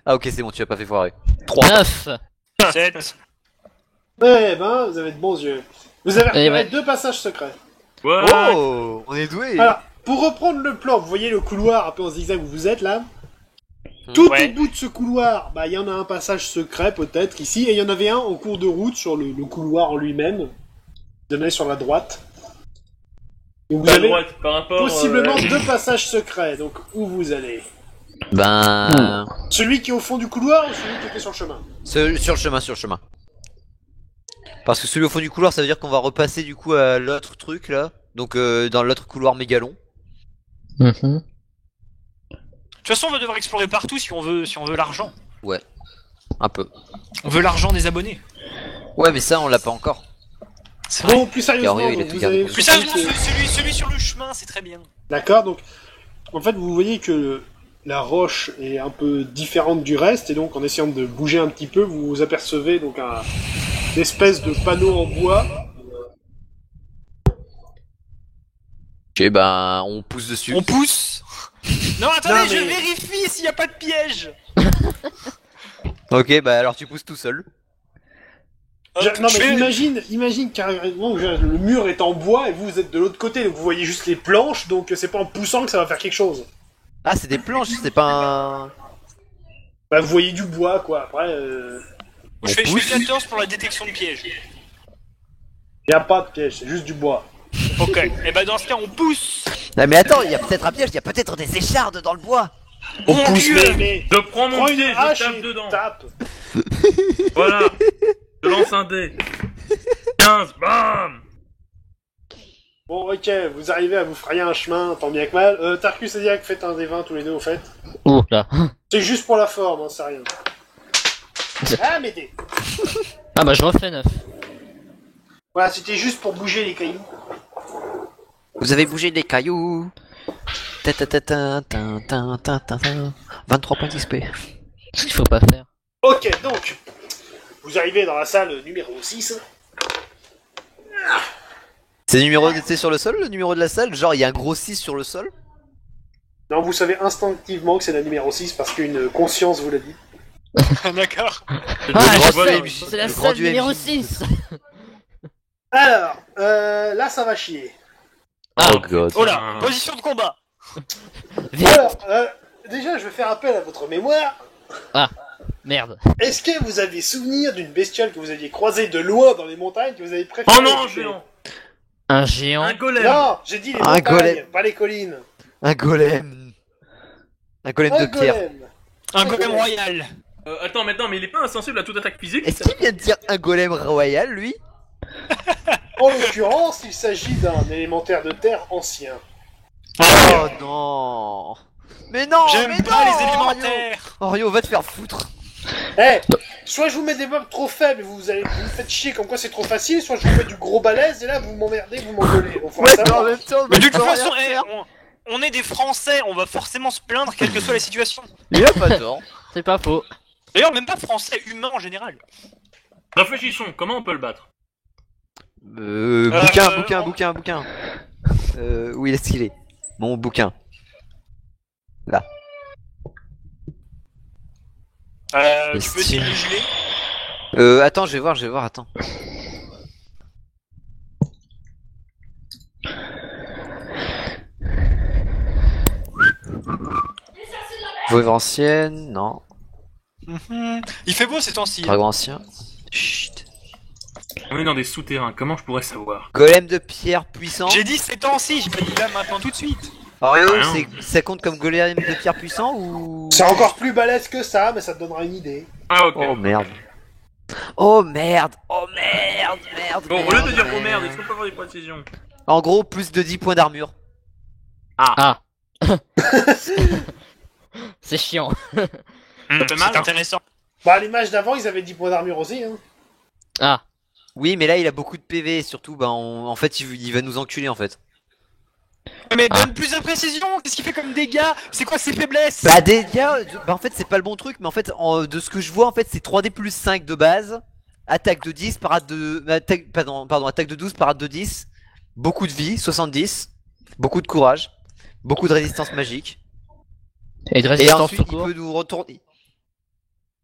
Ah ok, c'est bon, tu as pas fait foirer. 9. 7. Eh ben, vous avez de bons yeux. Vous avez repéré ouais. 2 passages secrets. Ouais. Oh, on est doué. Alors, pour reprendre le plan, vous voyez le couloir un peu en zigzag où vous êtes là. Tout Ouais. au bout de ce couloir, bah il y en a un passage secret peut-être ici, et il y en avait un en cours de route sur le couloir en lui-même, donné sur la droite. Donc vous À avez droite, par rapport. possiblement 2 passages secrets, donc où vous allez? Ben... Celui qui est au fond du couloir ou celui qui était sur le chemin? Sur le chemin, sur le chemin. Parce que celui au fond du couloir, ça veut dire qu'on va repasser du coup à l'autre truc là. Donc dans l'autre couloir mégalon. Mhm. De toute façon, on va devoir explorer partout si on veut l'argent. Un peu. On veut l'argent des abonnés. Ouais, mais ça, on l'a pas encore. C'est vrai. Bon, plus sérieusement, Gario, il a donc tout vous gardé avez pour Plus compris sérieusement, que- celui sur le chemin, c'est très bien. D'accord, donc en fait vous voyez que la roche est un peu différente du reste et donc en essayant de bouger un petit peu, vous apercevez donc une espèce de panneau en bois. Ok, ben on pousse dessus. On pousse. Non, attendez, Non, mais- je vérifie s'il n'y a pas de piège. Ok, bah alors tu pousses tout seul. Hop, Non je mais vais- imagine carrément que le mur est en bois et vous êtes de l'autre côté, donc vous voyez juste les planches, donc c'est pas en poussant que ça va faire quelque chose. Ah, c'est des planches, c'est pas un... Bah vous voyez du bois quoi, après je fais pousse. 14 pour la détection de piège. y a pas de piège, c'est juste du bois. Ok, et bah dans ce cas, on pousse. Non mais attends, il y a peut-être un piège, il y a peut-être des échardes dans le bois. On Mon pousse Dieu. mais Je prends mon prends une pied, je hache tape et dedans. tape. Voilà. Je lance un dé. 15, bam. Bon ok, vous arrivez à vous frayer un chemin, tant bien que mal. Tarkus et Diac, faites un des 20 tous les deux au fait. Oh là. C'est juste pour la forme, hein, c'est rien. Ah mais t'es... Ah bah je refais 9. Voilà, c'était juste pour bouger les cailloux. Vous avez bougé des cailloux. Ta ta ta ta ta ta ta ta ta. 23 points d'XP. Ce qu'il faut pas faire. Ok, donc, vous arrivez dans la salle numéro 6. C'est le numéro c'est sur le sol, le numéro de la salle? Genre il y a un gros 6 sur le sol? Non, vous savez instinctivement que c'est la numéro 6 parce qu'une conscience vous l'a dit. D'accord. Ah, grand je duel sais, MJ. c'est la Le grand salle duel numéro MJ. 6. Alors, là ça va chier. Oh god. Oh là, position de combat. Alors, déjà je vais faire appel à votre mémoire. Merde. Est-ce que vous avez souvenir d'une bestiole que vous aviez croisée de loin dans les montagnes que vous avez préféré Oh non, éviter? géant. Un géant. Un golem. Non, j'ai dit les Un montagnes, golem. pas les collines. Un golem. Un golem Un de pierre. golem. Un golem royal. Attends, maintenant, mais il est pas insensible à toute attaque physique. Est-ce qu'il vient de dire un golem royal lui? En l'occurrence, il s'agit d'un élémentaire de terre ancien. Oh non. Mais non. J'aime mais pas non, les élémentaires. Orio, va te faire foutre. Eh, soit je vous mets des mobs trop faibles et vous me faites chier comme quoi c'est trop facile, soit je vous mets du gros balèze et là vous m'emmerdez, vous m'engueulez. Donc, faut Ouais, mais savoir. en même temps, Mais de bah, toute on va façon, rien faire. on est des Français, on va forcément se plaindre quelle que soit la situation. Il a pas tort. C'est pas faux. D'ailleurs, même pas français, humain en général. Réfléchissons, comment on peut le battre? Bouquin. Où est-ce qu'il est? Mon bouquin. Là. Tu peux essayer de le geler. Attends, je vais voir, attends. Vouivre ancienne, non. Il fait beau ces temps-ci. Dragon ancien. Chut. On est dans des souterrains, comment je pourrais savoir? Golem de pierre puissant. J'ai dit ces temps-ci, j'ai pas dit là maintenant tout de suite. Orio, Rien. ça compte comme golem de pierre puissant ou... C'est encore plus balèze que ça, mais ça te donnera une idée. Ah, ok. Oh merde. Oh merde. Merde. Bon, au lieu de dire oh merde, est-ce qu'on peut avoir des précisions? En gros, plus de 10 points d'armure. Ah. C'est chiant. Ça fait mal, C'est hein. intéressant. Bah, à l'image d'avant, ils avaient 10 points d'armure aussi. Hein. Ah. Oui, mais là, il a beaucoup de PV et surtout, bah, en fait, il va nous enculer en fait. Mais donne plus de précision, qu'est-ce qu'il fait comme dégâts? C'est quoi ses faiblesses? Bah déjà, bah en fait c'est pas le bon truc, mais en fait de ce que je vois en fait c'est 3D plus 5 de base, attaque de 10, parade de... pardon, attaque de 12, parade de 10, beaucoup de vie, 70, beaucoup de courage, beaucoup de résistance magique, Et de et résistance ensuite tout il court. peut nous retourner...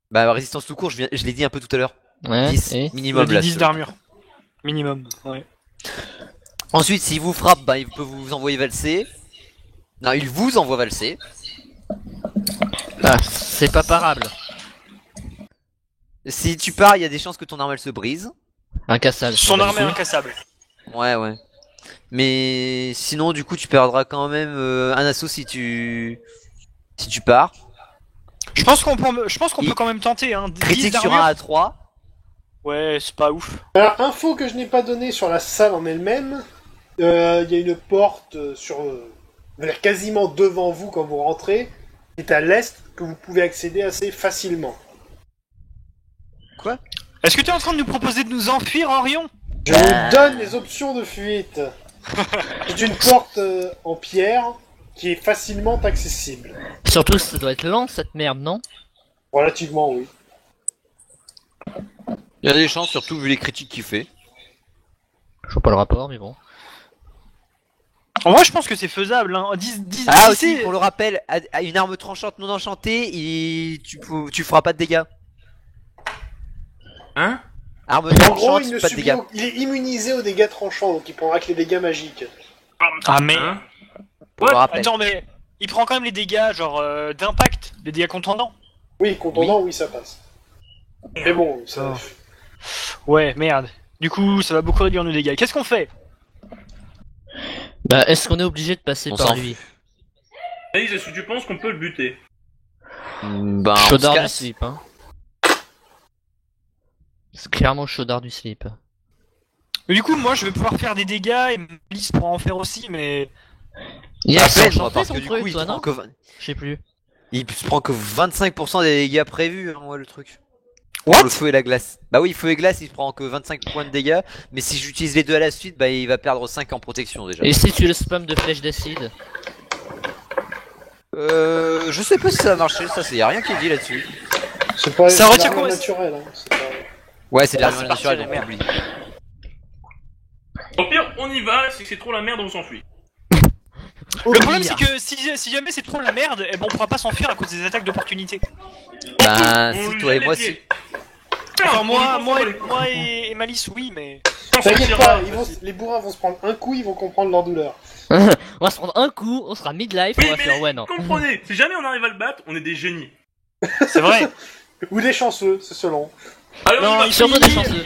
Bah résistance tout court, je l'ai dit un peu tout à l'heure, Ouais. 10 Et minimum Il a là. dit 10 d'armure. Minimum, ouais. Ensuite s'il vous frappe, bah il peut vous envoyer valser. Non, il vous envoie valser. ah, c'est pas parable. Si tu pars, il y a des chances que ton arme elle se brise. Incassable. Son Pas du arme est tout. incassable. Ouais. Mais sinon, du coup, tu perdras quand même un assaut si tu Si tu pars. Je pense qu'on peut quand même tenter, hein. 10 Critique sur d'armure. 1 à 3. Ouais, c'est pas ouf. Alors, info que je n'ai pas donnée sur la salle en elle-même, il y a une porte quasiment devant vous quand vous rentrez, qui est à l'est, que vous pouvez accéder assez facilement. Est-ce que tu es en train de nous proposer de nous enfuir, Orion? Je vous donne les options de fuite. C'est une porte en pierre qui est facilement accessible. Surtout, ça doit être lent cette merde, non? Relativement, oui. Il y a des chances, surtout vu les critiques qu'il fait. Je vois pas le rapport, mais bon. En vrai, je pense que c'est faisable, hein. 10 Ah aussi, pour le rappel, à une arme tranchante non enchantée, tu feras pas de dégâts. Hein? Arme En gros, tranchante, il, ne pas de subit dégâts. il est immunisé aux dégâts tranchants, donc il prendra que les dégâts magiques. Ah, mais. Hein? Pour le What? rappel. Attends, mais. Il prend quand même les dégâts, genre, d'impact, les dégâts contendants. Oui, contendant, oui, ça passe. Mais bon, ça... Ouais, merde. Du coup, ça va beaucoup réduire nos dégâts. Qu'est-ce qu'on fait? Bah, est-ce qu'on est obligé de passer On par s'en lui? Alice, est-ce que tu penses qu'on peut le buter? Ben, on se Chaudard du casse. slip, hein. C'est clairement chaudard du slip. Mais du coup, moi, je vais pouvoir faire des dégâts et Malice pourra en faire aussi, mais. Il a Rappelle, moi, enchanté parce ton que du truc, coup, il toi, prend non? que Je sais plus. il se prend que 25% des dégâts prévus, hein, moi, le truc. What? Pour le feu et la glace. Bah oui, feu et glace, il se prend que 25 points de dégâts, mais si j'utilise les deux à la suite, bah il va perdre 5 en protection déjà. Et si tu le spam de flèches d'acide? Je sais pas si ça va marcher, ça, y a rien qui est dit là-dessus. C'est pas Ça c'est retire l'arme quoi, naturelle, hein. C'est pas... Ouais, c'est de Ah, l'arme c'est naturelle, parti, donc merde. oublie. Au pire, on y va, c'est que c'est trop la merde, on s'enfuit. Le problème, c'est que si jamais c'est trop la merde, eh ben, on pourra pas s'enfuir à cause des attaques d'opportunité. Bah, On si lui toi et jette moi, les si. pieds. Enfin, On moi, lui moi, confond les- moi et Malice, oui, mais. On s'en T'inquiète tirera, pas, facile. les bourrins vont se prendre un coup, ils vont comprendre leur douleur. On va se prendre un coup, on sera midlife, Oui, on va mais faire ouais, non. comprenez, si jamais on arrive à le battre, on est des génies. C'est vrai. Ou des chanceux, c'est selon. Allez, on Non, y va. il Surtout des chanceux.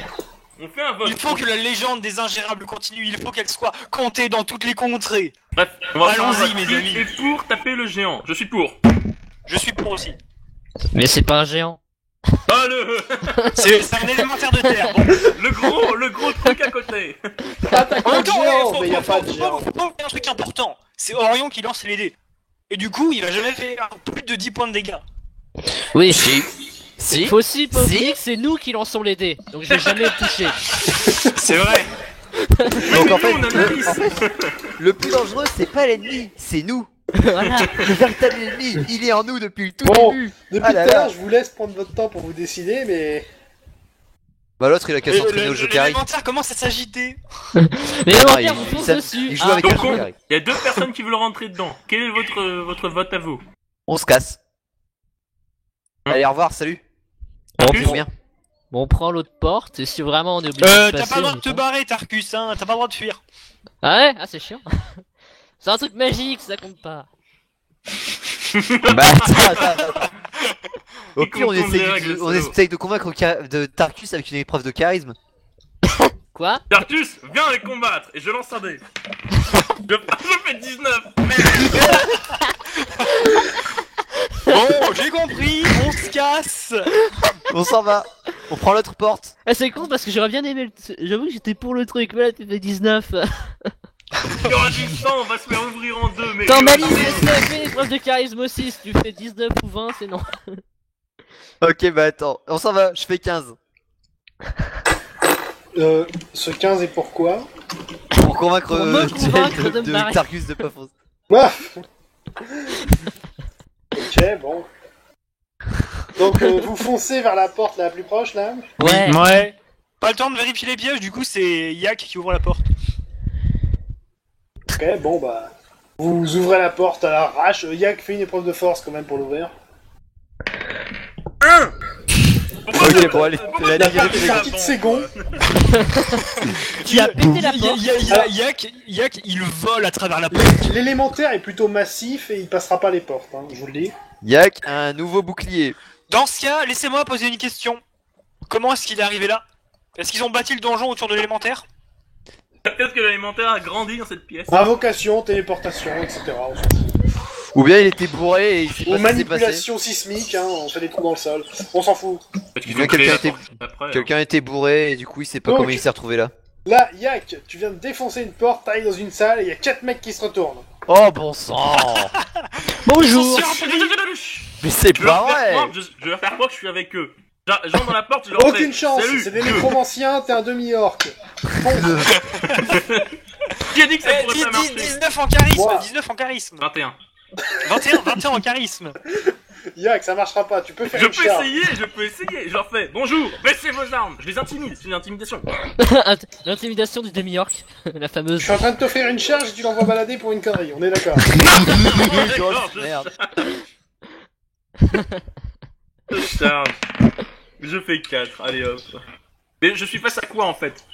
On fait un vote. Il faut que la légende des ingérables continue, il faut qu'elle soit comptée dans toutes les contrées. Bref, on va faire un Allons-y, vote. mes Qui amis. est pour taper le géant. Je suis pour. Je suis pour aussi. Mais c'est pas un géant. Ah, C'est un élémentaire de terre. Bon. le gros truc à côté. Attaque En le même temps, géant, faut mais y a pas de géant. oublier un truc important. C'est Orion qui lance les dés. Et du coup, il va jamais faire plus de 10 points de dégâts. Oui. Si. Faut aussi pas Si. oublier que c'est nous qui lançons les dés. Donc j'ai jamais touché. C'est vrai. Donc en fait, nous, on analyse. le plus dangereux, c'est pas l'ennemi, c'est nous. Voilà. Le véritable ennemi, il est en nous depuis le tout Bon. début. Depuis Ah là tout à l'heure, là. je vous laisse prendre votre temps pour vous décider, mais... Bah l'autre, il a qu'à s'entraîner au Jokari. L'élémentaire commence à s'agiter. Mais Ah, on il- on fonce il dessus. joue avec Ah, un donc on- Jokari. Il y a deux personnes qui veulent rentrer dedans. Quel est votre vote à vous? On se casse. Allez, au revoir, salut. Bon, Plus bien. Bon, on prend l'autre porte et si vraiment on est obligé de T'as passer, pas le droit on de y te va. barrer, Tarkus, hein. T'as pas le droit de fuir. Ah ouais? Ah c'est chiant. C'est un truc magique, ça compte pas. Bah attends. Au Il pire, on comprend les essaye, règles, de, on salaud. essaye de convaincre de Tarkus avec une épreuve de charisme. Quoi? Tartus, viens les combattre et je lance un dé. Je fais 19. Merde. Bon, j'ai compris, on se casse. On s'en va. On prend l'autre porte. Ah c'est con parce que j'aurais bien aimé J'avoue que j'étais pour le truc, mais là tu fais 19. Il y aura du sang, on va se faire ouvrir en deux. Mais Attends Malice, fais l'épreuve de charisme aussi, si tu fais 19 ou 20 c'est non. Ok, bah attends. On s'en va, je fais 15. Ce 15 est pourquoi? Pour convaincre, Pour me Jel convaincre de me de barrer. Tarkus de pas foncer. Ah ok, bon. Donc vous foncez vers la porte la plus proche, là? Ouais. Ouais. Pas le temps de vérifier les pièges, du coup, c'est Yak qui ouvre la porte. Ok, bon bah... Vous ouvrez la porte à l'arrache. Yak fait une épreuve de force quand même pour l'ouvrir. Ok, bon, allez. Pourquoi La t'as dernière pas une fait petite avant, seconde. Tu as pété la porte. Yak, il vole à travers la porte. L'élémentaire est plutôt massif et il passera pas les portes, hein, je vous le dis. Yak, un nouveau bouclier. Dans ce cas, laissez-moi poser une question. Comment est-ce qu'il est arrivé là? Est-ce qu'ils ont bâti le donjon autour de l'élémentaire? Peut-être que l'élémentaire a grandi dans cette pièce. Invocation, téléportation, etc. on s'en fout. Ou bien il était bourré et il sait Ou pas ce qui s'est passé. manipulation sismique, hein, on fait des trous dans le sol. On s'en fout. Peut-être qu'ils Bien ont créé quelqu'un la était- porte après, hein. Quelqu'un était bourré et du coup il sait pas Donc- comment il s'est retrouvé là. Là, Yak, tu viens de défoncer une porte, t'arrives dans une salle et il y a 4 mecs qui se retournent. Oh bon sang. Bonjour. Mais c'est Je vais pas leur faire vrai. croire que je vais faire croire que je suis avec eux. J'entre dans la porte, je leur fais, Aucune chance, Salut, c'est des nécromanciens, t'es un demi-orc. Qui a dit que ça Eh, pourrait pas marcher 19 en charisme, Moi. 19 en charisme. 21. 21 en charisme. Yak, ça marchera pas, tu peux faire Je une peux charge. essayer. Je leur fais bonjour, baissez vos armes. Je les intimide, c'est une intimidation. L'intimidation du demi-orc, la Je fameuse. suis en train de t'offrir une charge et tu l'envoies balader pour une connerie, on est d'accord. D'accord, Merde. je charge. Je fais 4, allez hop. Mais je suis face à quoi en fait?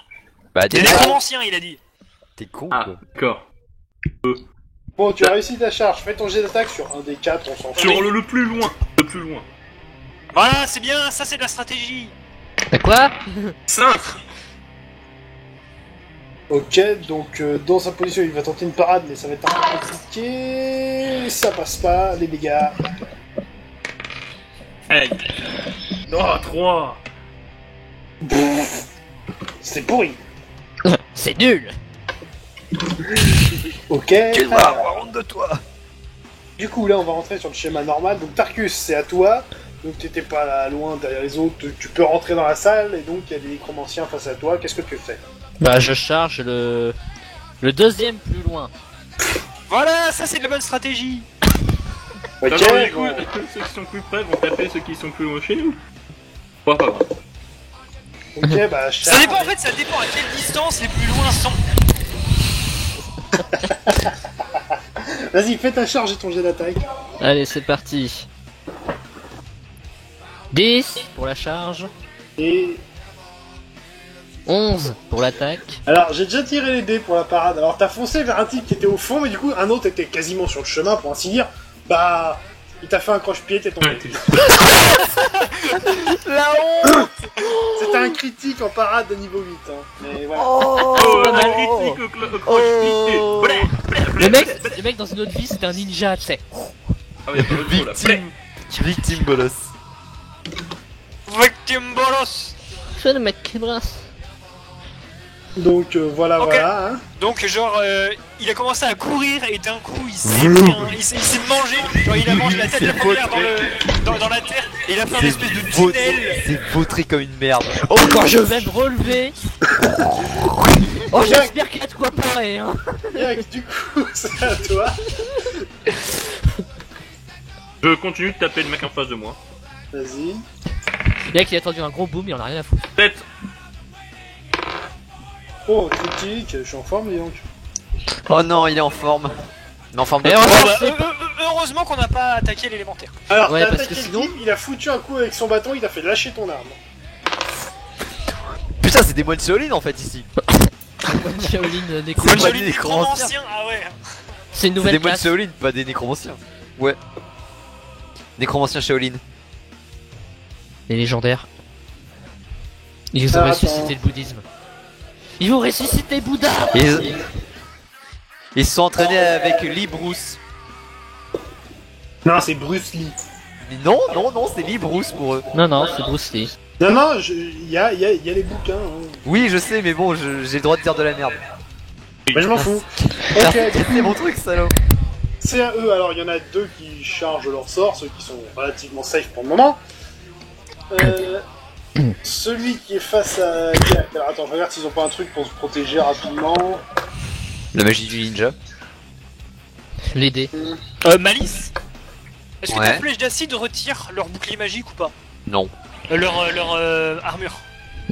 Bah Des nécromanciens, il a dit. t'es con Ah, quoi. d'accord. Bon, tu as réussi ta charge, fais ton jet d'attaque sur un des 4, on s'en fout. Sur le plus loin. Le plus loin. Voilà, c'est bien, ça c'est de la stratégie. T'as quoi? 5. Ok, donc dans sa position, il va tenter une parade, mais ça va être un peu compliqué. Ça passe pas, les dégâts. Hey. Oh, 3. C'est pourri. C'est nul. Ok. Tu dois alors, avoir honte de toi. du coup, là, on va rentrer sur le schéma normal. Donc, Tarkus, c'est à toi. Donc, t'étais pas là, loin derrière les autres. Tu peux rentrer dans la salle, et donc, il y a des nécromanciens face à toi. Qu'est-ce que tu fais? Bah je charge le deuxième plus loin. Voilà, ça c'est de la bonne stratégie. Ok, Alors, du coup, bon. ceux qui sont plus près vont taper ceux qui sont plus loin chez nous. Bon, pas grave. Ok, bah, Ça dépend en fait, ça dépend à quelle distance les plus loin sont. Vas-y, fais ta charge et ton jet d'attaque. Allez, c'est parti. 10 pour la charge, Et 11 pour l'attaque. alors, j'ai déjà tiré les dés pour la parade. Alors, t'as foncé vers un type qui était au fond, mais du coup, un autre était quasiment sur le chemin, pour ainsi dire. Bah, il t'a fait un croche-pied, t'es tombé. La honte. C'était un critique en parade de niveau 8. Hein. Mais voilà. Oh, Oh, un critique au croche-pied. Oh. Blé, blé, blé. Le mec dans une autre vie c'était un ninja, tu sais. Ah oui, il y a pas de là. Blé. Victime bolos. Victim bolos. Je le mec qui brasse. Donc, voilà, Ok. voilà. Hein. Donc genre, il a commencé à courir et d'un coup il s'est mangé. Genre il a mangé la tête de la première dans la terre et il a fait un espèce de tunnel. C'est vautré comme une merde. Oh quand je vais me relever. Oh j'espère qu'il y a de quoi parer hein. Yak, du coup, c'est à toi. Je continue de taper le mec en face de moi. Vas-y. Le mec il a attendu un gros boom, il en a rien à foutre. Tête. Oh, critique, je suis en forme, dis donc. Oh non, il est en forme. Mais en forme de Et Bon, on bah, sait heureusement qu'on n'a pas attaqué l'élémentaire. Alors, Ouais, t'as parce attaqué que le sinon- type, il a foutu un coup avec son bâton, il t'a fait lâcher ton arme. Putain, c'est des moines Shaolin en fait ici. Shaolin Nécro. C'est pas Joli des nécromancien, ah ouais. C'est une C'est nouvelle des moines classe. Shaolin, pas des nécromanciens. Ouais. Nécromanciens Shaolin. Les légendaires. Ils ont Ah, ressuscité attends. le bouddhisme. Ils vont ressusciter Bouddha. Ils se sont entraînés avec Lee Bruce. Non, c'est Bruce Lee. Mais non, c'est Lee Bruce pour eux. Non non, c'est Bruce Lee. Non, non, il y a les bouquins. Hein. Oui, je sais, mais bon, j'ai le droit de dire de la merde. Mais je m'en fous. Ah, Ok, c'est mon truc, salaud. c'est à eux. Alors, il y en a deux qui chargent leur sort, ceux qui sont relativement safe pour le moment. Celui qui est face à... Alors, attends, je regarde s'ils ont pas un truc pour se protéger rapidement. La magie du ninja. Les dés. Malice. Est-ce que Ouais. ta flèche d'acide retire leur bouclier magique ou pas? Non. Leur armure.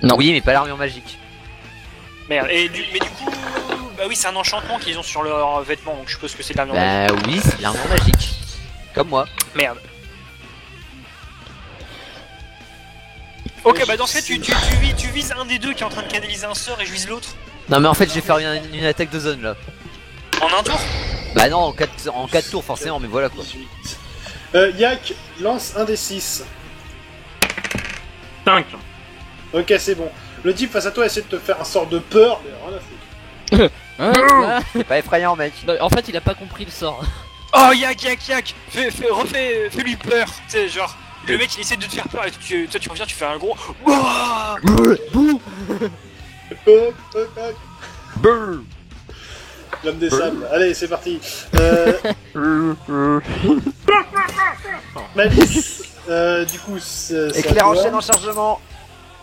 Non. Oui, mais pas l'armure magique. Merde. Mais du coup, bah oui, c'est un enchantement qu'ils ont sur leurs vêtements, donc je suppose que c'est de l'armure magique. Bah oui, c'est l'armure magique. Comme moi. Merde. Ok, bah dans ce cas, tu vises un des deux qui est en train de canaliser un sort et je vise l'autre. Non, mais en fait, je vais faire une attaque de zone là. En un tour. Bah non, en 4 tours forcément, mais voilà quoi. 18. Yak, lance un des 6. 5. Ok, c'est bon. Le type face à toi essaie de te faire un sort de peur, mais rien à foutre. Hein, quoi C'est pas effrayant, mec. Non, en fait, il a pas compris le sort. Oh, yak. Fais-lui peur. Tu sais, genre, le mec il essaie de te faire peur et toi tu reviens, tu fais un gros. Ouah. L'homme des sables. Allez, c'est parti. Malice. Du coup, c'est Éclair à en toi. chaîne en chargement.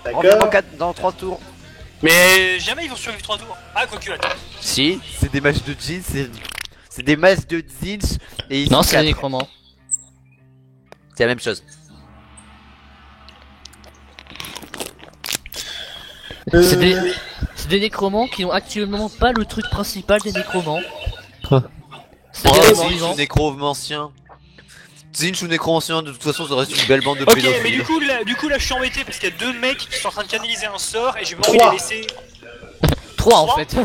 Environ D'accord. 4 dans 3 tours. Mais jamais ils vont survivre 3 tours. Ah, quoique, attends. Si, c'est des matchs de jeans, c'est des matchs de jeans et ils Non, sont c'est un 4. nécromant. C'est la même chose. C'est des nécromants qui ont actuellement pas le truc principal des nécromants. C'est-à-dire les morts Zinch vivants. ou nécromancien. Zinch ou nécromancien, de toute façon, ça reste une belle bande de Ok, pédophiles. mais du coup là je suis embêté parce qu'il y a 2 mecs qui sont en train de canaliser un sort et j'ai pas envie de Trois. les laisser. 3 en Trois fait.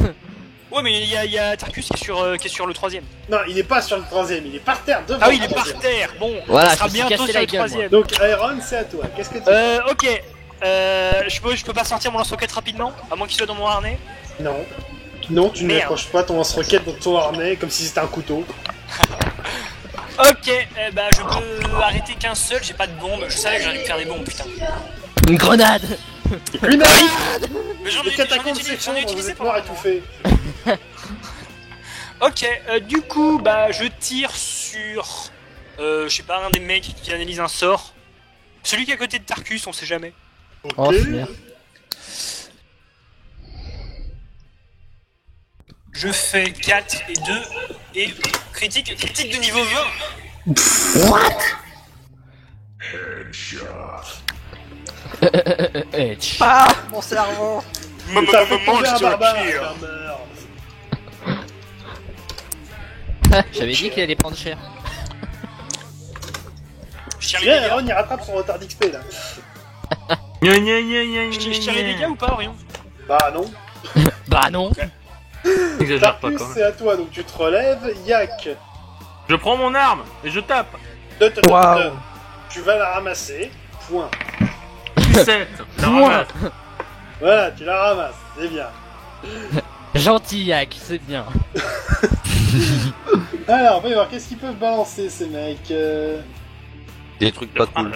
Ouais, mais il y a Tarkus qui est sur le 3ème. Non, il est pas sur le troisième, il est par terre devant Ah oui, le il est par troisième. terre. Bon, Voilà, il sera je me suis bientôt cassé sur la le gueule, 3ème. Donc, Iron, c'est à toi. Qu'est-ce que tu fais Ok. Je peux pas sortir mon lance-roquette rapidement, à moins qu'il soit dans mon harnais. Non. Non, tu ne Merde. n'accroches pas ton lance-roquette dans ton harnais comme si c'était un couteau. Ok, bah je peux arrêter qu'un seul, j'ai pas de bombe. Je savais que j'allais faire des bombes, putain. Une grenade. Une arme. Mais j'en Les ai catacombes utilisé s'effondrent, vous utilisé êtes mort pendant un moment. étouffé. Ok, du coup, bah je tire sur. Je sais pas, un des mecs qui analyse un sort. Celui qui est à côté de Tarkus, on sait jamais. Oh, Ok. merde. Je fais 4 et 2 et critique de niveau 20. Edge. Ah, mon cerveau. T'as fait tomber un barbare, un meurt. J'avais dit qu'il allait prendre cher. Je tire les Viens, dégâts. Aaron, il rattrape son retard d'XP là. Je tire les dégâts ou pas, Orion? Bah non. Bah non. Exagère pas Tarkus, quand même. c'est à toi, donc tu te relèves. Yak. Je prends mon arme et je tape. Waouh. Tu vas la ramasser. Point. 17. La Moi. ramasse. Voilà, tu la ramasses. C'est bien. Gentil Yak, c'est bien. Alors, voyons voir, qu'est-ce qu'ils peuvent balancer ces mecs Des trucs pas cool.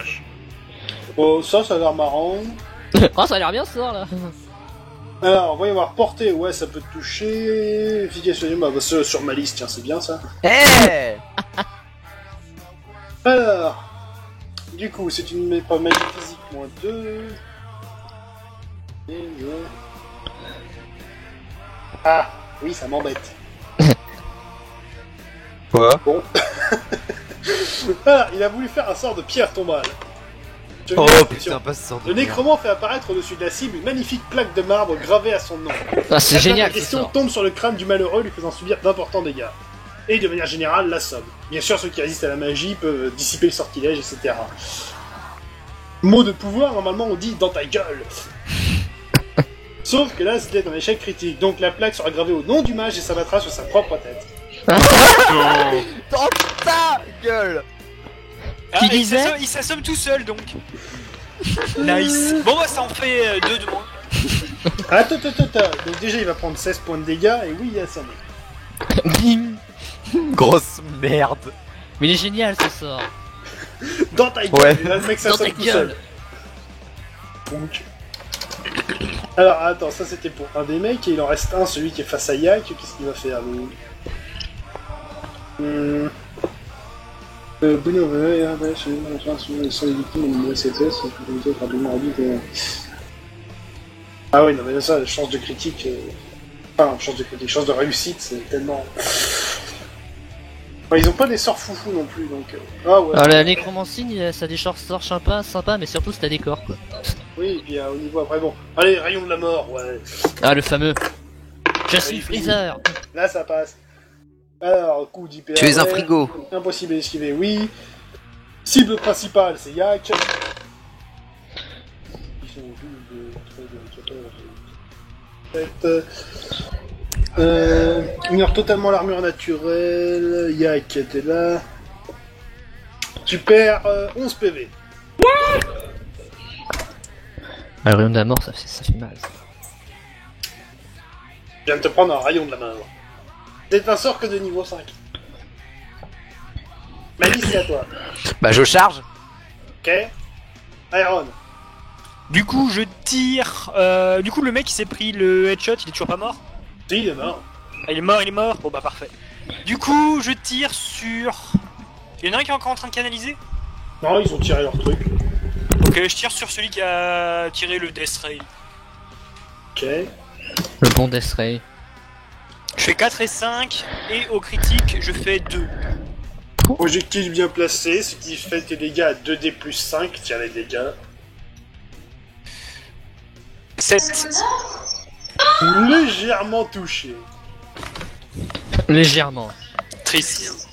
Oh, ça a l'air marrant. Oh, ça a l'air bien ce soir là. Alors, voyons voir, portée, ouais, ça peut te toucher. Efficacité, bah, sur ma liste, tiens, c'est bien ça. Eh Alors, du coup, c'est une épreuve magique physique, moins 2. Et ah, oui, ça m'embête. Quoi? Bon. Ah, il a voulu faire un sort de pierre tombale. Je Oh viens, putain, pas ce sort de le merde. nécromant fait apparaître au-dessus de la cible une magnifique plaque de marbre gravée à son nom. Ah, c'est La génial ce question sort. tombe sur le crâne du malheureux, lui faisant subir d'importants dégâts. Et de manière générale, l'assomme. Bien sûr, ceux qui résistent à la magie peuvent dissiper le sortilège, etc. Mot de pouvoir, normalement on dit dans ta gueule. Sauf que là, c'était un échec critique, donc la plaque sera gravée au nom du mage et s'abattra sur sa propre tête. Non. Dans ta gueule. Ah, Qui et disait il s'assomme tout seul donc. Nice. Bon, bah ça en fait 2 de moins. Attends. Donc déjà, il va prendre 16 points de dégâts, et oui, il a assommé. Bim. Grosse merde. Mais il est génial ce sort. Dans ta gueule. Ouais. Et là, le mec Dans s'assomme ta tout gueule. seul. Donc. Alors, attends, ça c'était pour un des mecs, et il en reste un, celui qui est face à Yak. Qu'est-ce qu'il va faire, lui Bonnie, on va sur les victimes de CTS, ah oui, non mais ça, chance de critique, enfin, chance de réussite, c'est tellement... Enfin, ils ont pas des sorts foufou non plus, donc... Ah ouais, Alors la nécromancie, ça a des sorts sympas, mais surtout c'est à décor quoi. oui, et puis au niveau après, bon... Allez, rayon de la mort, ouais, Ah le fameux. Je suis Freezer. là ça passe. Alors, coup d'hyper... Tu es un frigo. Impossible d'esquiver, oui. Cible principale, c'est Yak. Ils sont 12, ignore totalement l'armure naturelle. Yak était là. Tu perds 11 PV. Ah, le rayon de la mort, ça fait mal. Ça. Je viens de te prendre un rayon de la mort. C'est un sort que de niveau 5. Malice, c'est à toi. Bah je charge. Ok. Iron. Du coup, je tire. Du coup, le mec qui s'est pris le headshot, il est toujours pas mort? Si, il est mort. Ah, il est mort, il est mort. Bon bah parfait. Du coup, je tire sur. Il y en a un qui est encore en train de canaliser? Non, ils ont tiré leur truc. Ok, je tire sur celui qui a tiré le Death Ray. Ok. Le bon Death Ray. Je fais 4 et 5, et au critique, je fais 2. Projectile bien placé, ce qui fait tes dégâts à 2D plus 5, tire les dégâts. 7. Légèrement touché. Légèrement. Triste.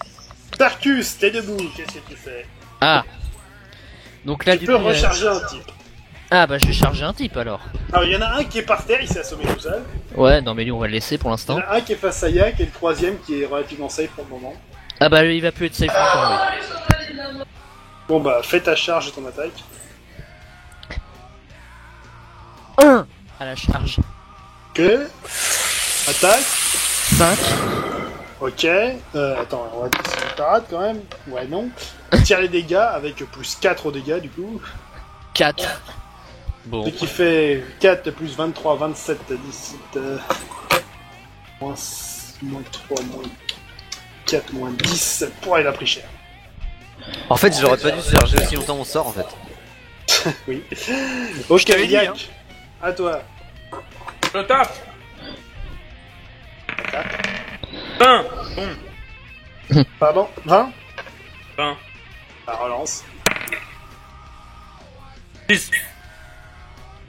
Tarkus, t'es debout, qu'est-ce que tu fais? Ah. Donc là, Tu du peux coup. recharger un type. Ah bah je vais charger un type alors. Alors, il y en a un qui est par terre, il s'est assommé tout seul. Ouais, non mais lui on va le laisser pour Il y l'instant. en a un qui est face à Yak, et le troisième qui est relativement safe pour le moment. Ah bah lui, il va plus être safe encore lui. Bon bah, fais ta charge et ton attaque. 1 à la charge. Ok. Attaque. 5. Ok. Attends, on va dire si tu parades quand même. Ouais, non. Tire les dégâts avec plus 4 aux dégâts du coup. 4. Bon. Ce qui fait 4 plus 23, 27, 17. Moins 3, moins 4, moins 10. Pourquoi il a pris cher? En fait, j'aurais pas dû charger aussi longtemps mon sort en fait. Oui. Ok, t'avais dit, Yak. hein. À toi. Je tape. Attaque. 20. Bon. Pardon 20. 20. La relance. 10.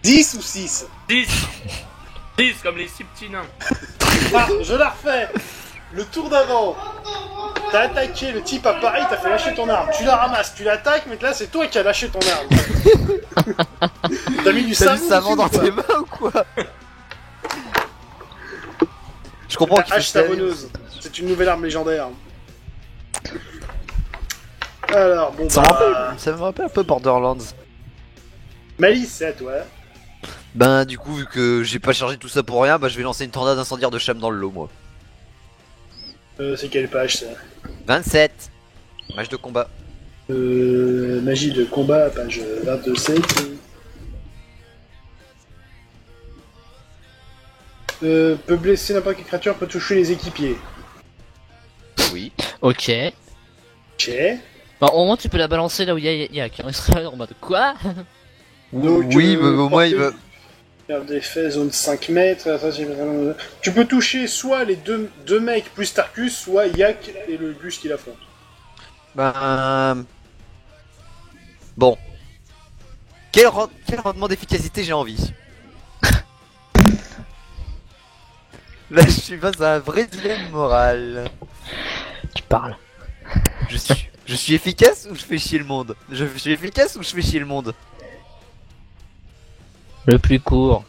10 ou 6? 10. 10 comme les 6 petits nains. Ah, je la refais. Le tour d'avant. T'as attaqué, le type a pareil, t'as fait lâcher ton arme. Tu la ramasses, tu l'attaques, mais là c'est toi qui as lâché ton arme. T'as mis du T'as du savon, savon dans dessus, tes ou pas? mains ou quoi? Je comprends La qu'il faut hache savonneuse. C'est une nouvelle arme légendaire. Alors, bon Ça me bah... rappelle, ça me rappelle un peu Borderlands. Malice, c'est à toi. Ben du coup vu que j'ai pas chargé tout ça pour rien, bah je vais lancer une tornade incendiaire de cham dans le lot moi. C'est quelle page ça? 27. Match de combat. Magie de combat, page 27. Peut blesser n'importe quelle créature, peut toucher les équipiers. Oui. Ok. Ok. Bah au moins tu peux la balancer là où il y a Yak. Il serait en mode quoi? Donc, Oui, mais au moins il va... Garde d'effet, zone 5 mètres. Tu peux toucher soit les deux mecs plus Tarkus, soit Yak et le bus qui l'affronte. Ben... Bon. Quel rendement d'efficacité j'ai envie? Là je suis face à un vrai dilemme moral. Tu parles. Je suis efficace ou je fais chier le monde? Je suis efficace ou je fais chier le monde? Le plus court.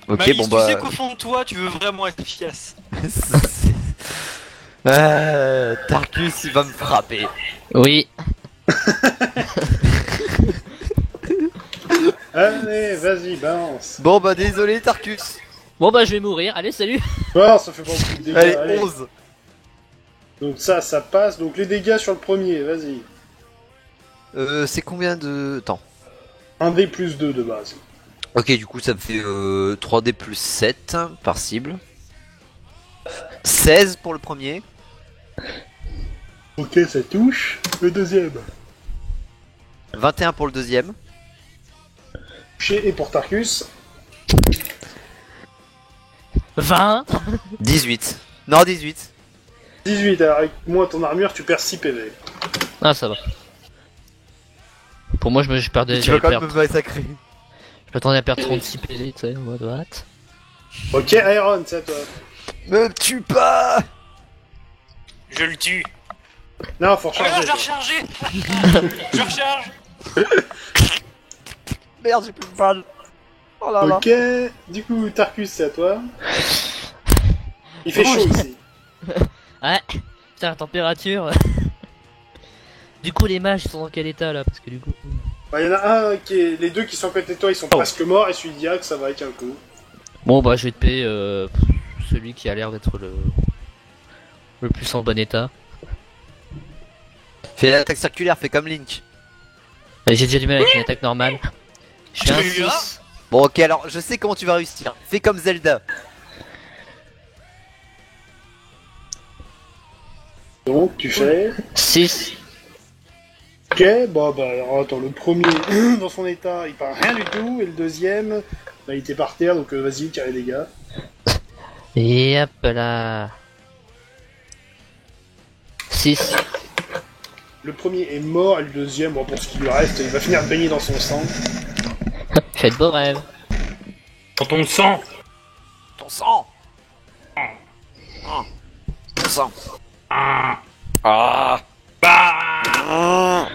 Ok, Malice, bon tu bah... sais qu'au fond de toi, tu veux vraiment être efficace. Tarkus il va me frapper. Oui. Allez, vas-y, balance. Bon bah désolé Tarkus. Bon bah je vais mourir. Allez salut. Oh, ça fait pas beaucoup de dégâts. Allez, allez. 11. Donc ça passe. Donc les dégâts sur le premier, vas-y. C'est combien de temps? 1D plus 2 de base. Ok, du coup ça me fait 3D plus 7 par cible. 16 pour le premier. Ok, ça touche. Le deuxième. 21 pour le deuxième. Touché et pour Tarkus. 20. 18. Non, 18. 18, alors avec moins ton armure, tu perds 6 PV. Ah ça va. Pour moi je perdais. Tu vas j'allais quand même perdre. me massacrer. Je m'attendais à perdre 36 PV, tu sais, en mode what? Ok, Iron, c'est à toi. Me tue pas. Je le tue. Non, faut Ah, recharger. je vais recharger. Je recharge. Merde, j'ai plus de balles. Oh là là. Ok, du coup, Tarkus, c'est à toi. Il fait Oh, chaud ici. Ouais. Putain la température. Du coup les mages sont dans quel état là? Parce que du coup. Bah, il y en a un qui est. Les deux qui sont à côté de toi, ils sont presque morts, et celui d'Yak, ça va avec un coup. Bon bah je vais te payer celui qui a l'air d'être le plus en bon état. Fais l'attaque circulaire, fais comme Link. J'ai déjà du mal avec une attaque normale. Je fais un Tu l'as 6. Bon, ok, alors je sais comment tu vas réussir. Fais comme Zelda. Donc, tu fais... 6. Ok, bon, bah, alors, attends, le premier, dans son état, il part rien du tout, et le deuxième, bah, il était par terre, donc vas-y, tire les dégâts. Et hop là. 6. Le premier est mort, et le deuxième, bon, pour ce qui lui reste, il va finir baigné dans son sang. Faites beau rêve. Quand on le sent. Ton sang. Ton sang. Ah. Ah. Bah.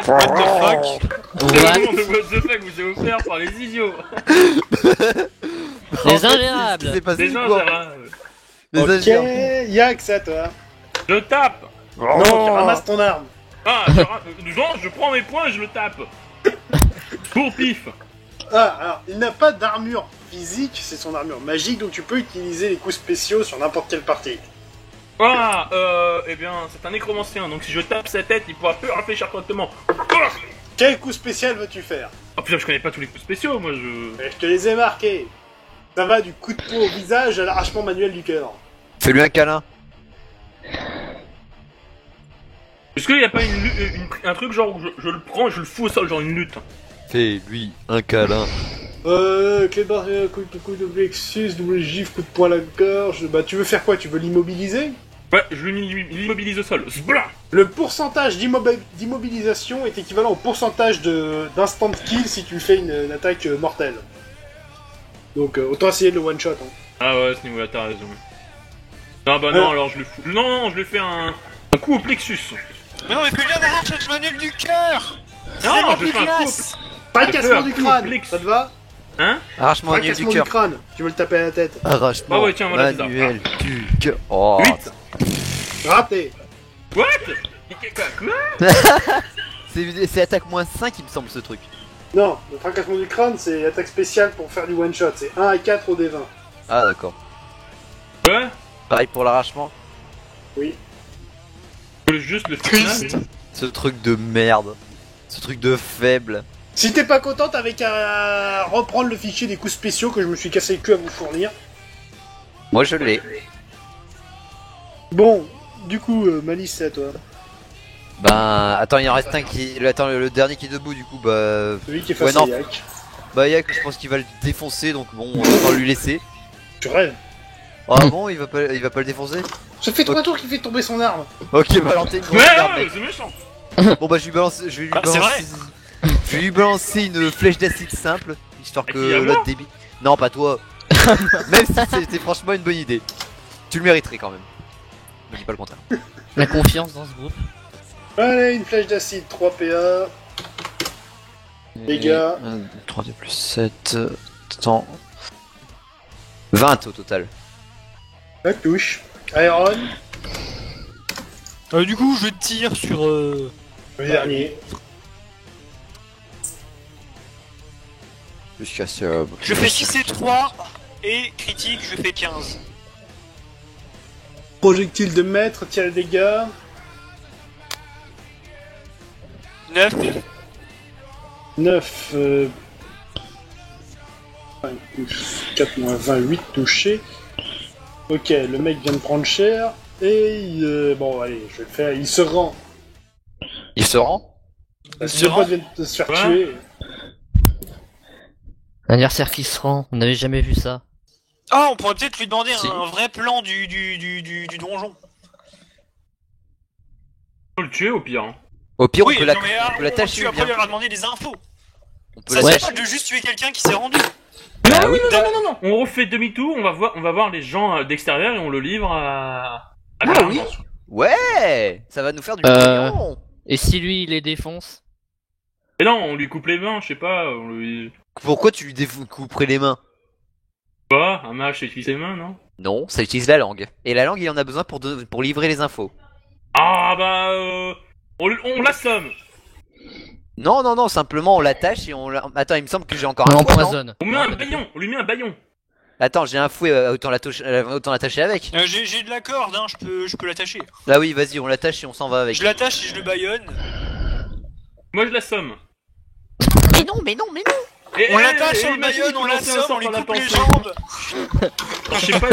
What the fuck? C'est What le monde de what the fuck vous avez offert par les idiots. Les ingérables. C'est passé Des quoi ingérables. Les Ok, ingérables. Yak, c'est à toi. Je tape. Non, tu ramasses ton arme. Ah, genre, je prends mes points et je le tape. Pour pif. Ah, alors, il n'a pas d'armure physique, c'est son armure magique, donc tu peux utiliser les coups spéciaux sur n'importe quelle partie. Ah, eh bien, c'est un nécromancien, donc si je tape sa tête, il pourra plus réfléchir correctement. Quel coup spécial veux-tu faire? Oh putain, je connais pas tous les coups spéciaux, moi je... Je te les ai marqués. Ça va du coup de poing au visage à l'arrachement manuel du cœur. Fais-lui un câlin. Est-ce qu'il y a pas un truc genre où je le prends et je le fous au sol, genre une lutte? Fais-lui un câlin. Clé de barre, coup de plexus, double gifle, coup de poing à la gorge. Bah, tu veux faire quoi? Tu veux l'immobiliser? Ouais, je l'immobilise au sol. Zbla. Le pourcentage d'immobilisation est équivalent au pourcentage d'instant kill si tu fais une attaque mortelle. Donc, autant essayer de le one-shot. Hein. Ah ouais, à ce niveau-là, t'as raison. Non, bah non, alors je le fous. Non, je lui fais un coup au plexus. Mais non, mais plus bien d'avoir le manuel du cœur! Non, C'est je fais un coup Fracassement du coup au crâne, plexus. ça te va? Hein? Arrachement manuel du Fracassement du cœur. crâne, tu veux le taper à la tête. Arrachement Ah ouais, tiens, voilà, c'est ça. manuel du cœur. Oh. 8. Raté. What? Quoi? C'est attaque moins 5 il me semble ce truc. Non, le fracassement du crâne, c'est attaque spéciale pour faire du one-shot. C'est 1 à 4 au D20. Ah d'accord. Ouais? Pareil pour l'arrachement. Oui. Je veux juste le finale. Ce truc de merde. Ce truc de faible. Si t'es pas content, t'avais qu'à reprendre le fichier des coups spéciaux que je me suis cassé le cul à vous fournir. Moi je l'ai. Bon, du coup, Malice, c'est à toi. Ben attends, il en reste un qui. Attends, le dernier qui est debout du coup, bah. Celui qui est Ouais, face à non. Yak. Bah Yak, je pense qu'il va le défoncer donc bon, on va lui laisser. Tu rêves. Ah bon, il va pas le défoncer? Ça fait 3 tours qu'il fait tomber son arme. Ok, bah alors t'es une grosse Ouais, merde, ouais, mec. c'est méchant. Bon bah je vais lui Ah, c'est balancer. Je vais lui balancer une flèche d'acide simple, histoire À que qui, à moi l'autre débite. Non, pas toi. Même si c'était franchement une bonne idée. Tu le mériterais quand même. Je dis pas le contraire. La confiance dans ce groupe. Allez, une flèche d'acide, 3 PA. Dégâts. 3D plus 7. Attends. 20 au total. La touche. Iron, Du coup, je tire sur. le dernier. Jusqu'à ce. Je fais 6 et 3 et critique, je fais 15. Projectile de maître, tire les dégâts. 9. 9. 4 moins 20, 8 touchés. Ok, le mec vient de prendre cher. Et bon, allez, je vais le faire. Il se rend. Il se rend? Si le pote vient de se faire Ouais. tuer. Un adversaire qui se rend, on n'avait jamais vu ça. Ah, on pourrait peut-être lui demander Si. un vrai plan du donjon. Faut le tuer au pire. Hein. Au pire, Oui, on peut non, mais on peut l'attacher après, bien. il leur a demandé des infos. On peut Ça, Ouais. c'est pas de juste tuer quelqu'un qui s'est rendu. Bah oui. Non. On refait demi-tour, on va voir les gens d'extérieur et on le livre à Ah la oui. intention. Ouais, ça va nous faire du Euh. pognon. Et si lui, il les défonce? Et non, on lui coupe les mains, je sais pas, on lui... Pourquoi tu lui couperais les mains? Quoi? Un mage utilise ses mains, non? Non, ça utilise la langue. Et la langue, il en a besoin pour livrer les infos. Ah bah on l'assomme. Non, simplement on l'attache et on Attends, il me semble que j'ai encore On un point, non l'empoisonne. On met un baillon, on lui met un baillon. Attends, j'ai un fouet, autant l'attacher avec. J'ai de la corde, hein, je peux l'attacher. Là oui, vas-y, on l'attache et on s'en va avec. Je l'attache et je le baïonne. Moi je l'assomme. Mais non, mais non, mais non. On l'attache, on le baïonne, on l'assomme, on lui coupe les jambes. Je sais pas,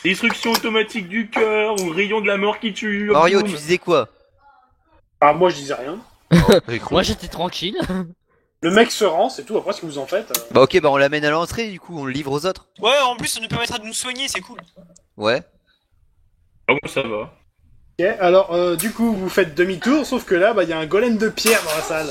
destruction automatique du cœur ou rayon de la mort qui tue. Mario, boum. tu disais quoi? Ah, moi je disais rien. Moi j'étais tranquille. Le mec se rend, c'est tout. Après, ce que vous en faites. Bah ok, bah on l'amène à l'entrée du coup, on le livre aux autres. Ouais, en plus, ça nous permettra de nous soigner, c'est cool. Ouais. Ah bon, ça va. Ok, alors, du coup, vous faites demi-tour, sauf que là, bah, il y a un golem de pierre dans la salle.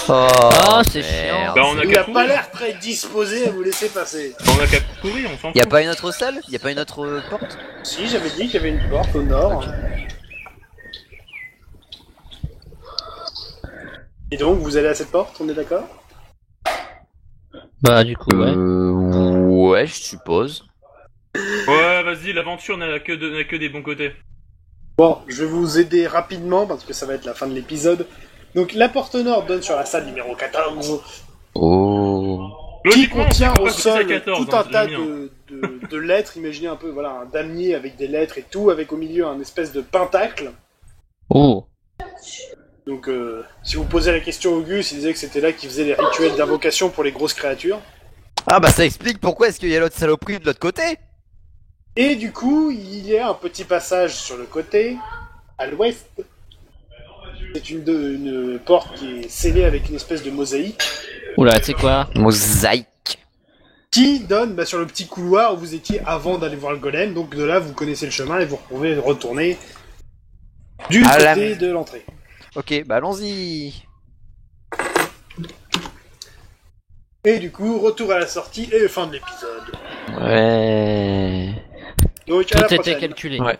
Oh, Ah, c'est merde. Bah on a Il qu'à a pas courir. l'air très disposé à vous laisser passer. On a qu'à courir, on s'en fout. Y a pas une autre salle? Y a pas une autre porte? Si, j'avais dit qu'il y avait une porte au nord. Et donc, vous allez à cette porte, on est d'accord? Bah du coup, ouais. Ouais, je suppose. Ouais, vas-y, l'aventure n'a que des bons côtés. Bon, je vais vous aider rapidement, parce que ça va être la fin de l'épisode. Donc, la porte nord donne sur la salle numéro 14, Oh. qui Logiquement, contient on au peut passer à sol 14, tout un hein, tas j'aime bien. de lettres. Imaginez un peu, voilà, un damier avec des lettres et tout, avec au milieu un espèce de pentacle. Oh. Donc, si vous posez la question au Gus, il disait que c'était là qu'il faisait les rituels d'invocation pour les grosses créatures. Ah bah ça explique pourquoi est-ce qu'il y a l'autre saloperie de l'autre côté. Et du coup, il y a un petit passage sur le côté, à l'ouest. C'est une porte qui est scellée avec une espèce de mosaïque, Oula, tu sais quoi? Mosaïque. qui donne sur le petit couloir où vous étiez avant d'aller voir le golem. Donc de là, vous connaissez le chemin et vous pouvez retourner du À la- côté de l'entrée. Ok, bah allons-y. Et du coup, retour à la sortie et fin de l'épisode. Ouais. Donc à la Tout était prochaine. calculé. Ouais.